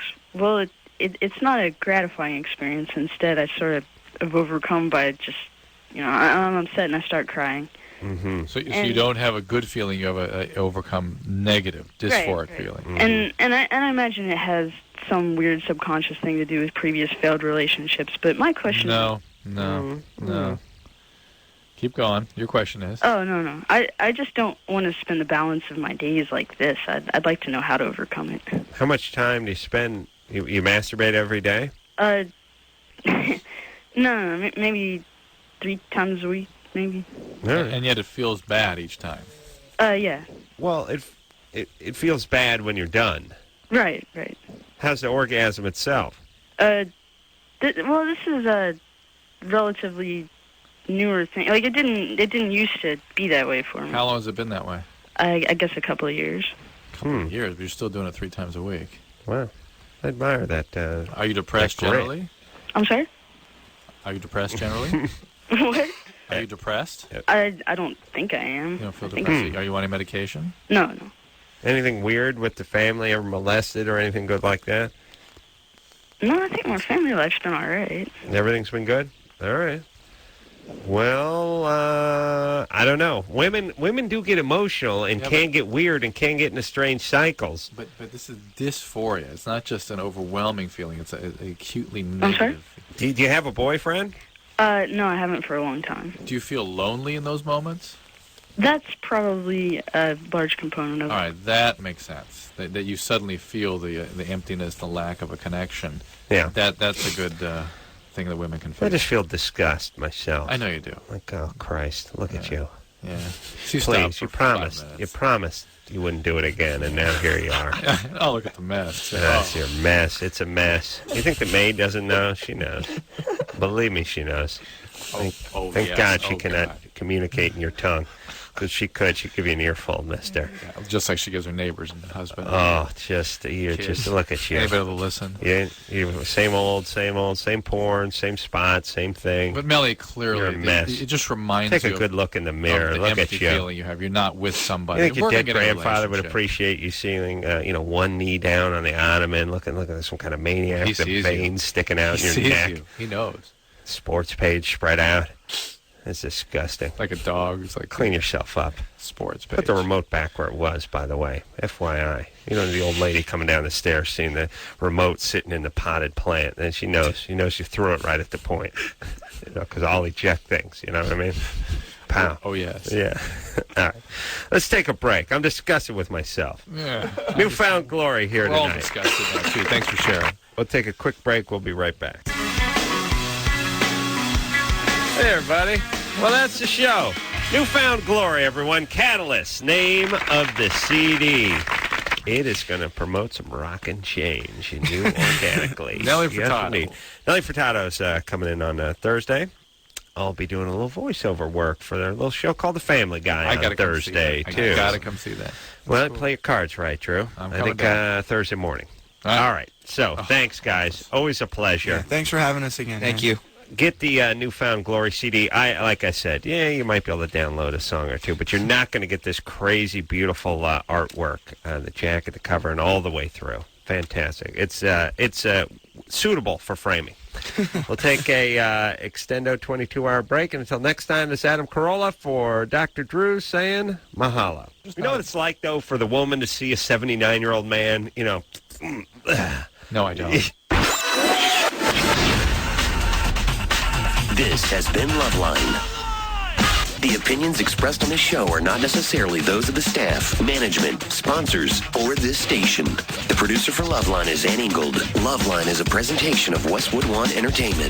it's not a gratifying experience. Instead, I sort of am overcome by just, I'm upset and I start crying. Mm-hmm. So you don't have a good feeling. You have a overcome negative, dysphoric feeling. Mm-hmm. And I imagine it has some weird subconscious thing to do with previous failed relationships. But my question No. Keep going. Your question is? Oh, no. I just don't want to spend the balance of my days like this. I'd like to know how to overcome it. How much time do you spend? You masturbate every day? No, maybe 3 times a week, maybe. And yet it feels bad each time. Yeah. Well, it feels bad when you're done. Right. How's the orgasm itself? This is a relatively newer thing. Like it didn't used to be that way for me. How long has it been that way? I guess a couple of years. Years, but you're still doing it 3 times a week. Wow. I admire that. Are you depressed generally? I'm sorry? Are you depressed generally? What? Are you depressed? I don't think I am. You don't feel depressed? Are you on any medication? No. Anything weird with the family? Ever molested or anything good like that? No, I think my family life's been all right. Everything's been good? All right. Well, I don't know. Women do get emotional and can get weird and can get into strange cycles. But this is dysphoria. It's not just an overwhelming feeling. It's an acutely negative. Do you have a boyfriend? No, I haven't for a long time. Do you feel lonely in those moments? That's probably a large component of it. All right, that makes sense. That you suddenly feel the emptiness, the lack of a connection. Yeah. That's a good thing that women can feel. I just feel disgust myself. I know you do. Like, oh, Christ, look at you. Yeah. Please, you promised you wouldn't do it again, and now here you are. Oh, look at the mess. That's your mess. It's a mess. You think the maid doesn't know? She knows. Believe me, she knows. Thank God she cannot communicate in your tongue. Because she'd give you an earful, mister. Yeah, just like she gives her neighbors and husband. Oh, just look at you. Anybody to listen? Yeah, same old, same porn, same spot, same thing. But Melly, clearly, you're a mess. It just reminds you. Take a good look in the mirror. Look at you. Feeling you have. You're not with somebody. You think your dead grandfather would appreciate you seeing, one knee down on the ottoman, looking like some kind of maniac with veins sticking out in your neck. He knows. Sports page spread out. It's disgusting. Like a dog. It's like clean yourself up. Sports page. Put the remote back where it was, by the way. FYI. The old lady coming down the stairs seeing the remote sitting in the potted plant. And she knows you threw it right at the point. Because I'll eject things. You know what I mean? Pow. Oh, yes. Yeah. All right. Let's take a break. I'm disgusted with myself. Yeah. Newfound glory here tonight. We're all disgusted now, too. Thanks for sharing. We'll take a quick break. We'll be right back. Hey, everybody. Well, that's the show. Newfound Glory, everyone. Catalyst, name of the CD. it is going to promote some rock and change in you organically. Nelly Yes, Furtado. indeed. Nelly Furtado's coming in on Thursday. I'll be doing a little voiceover work for their little show called The Family Guy on Thursday, too. I got to come see that. Well, play your cards right, Drew. I think Thursday morning. All right. So, thanks, guys. Always a pleasure. Yeah, thanks for having us again. Thank you. Get the Newfound Glory CD. Like I said, you might be able to download a song or two, but you're not going to get this crazy, beautiful artwork, the jacket, the cover, and all the way through. Fantastic. It's suitable for framing. We'll take a extendo 22-hour break, and until next time, this is Adam Carolla for Dr. Drew saying mahalo. You know what it's like, though, for the woman to see a 79-year-old man, No, I don't. This has been Loveline. The opinions expressed on this show are not necessarily those of the staff, management, sponsors, or this station. The producer for Loveline is Ann Ingold. Loveline is a presentation of Westwood One Entertainment.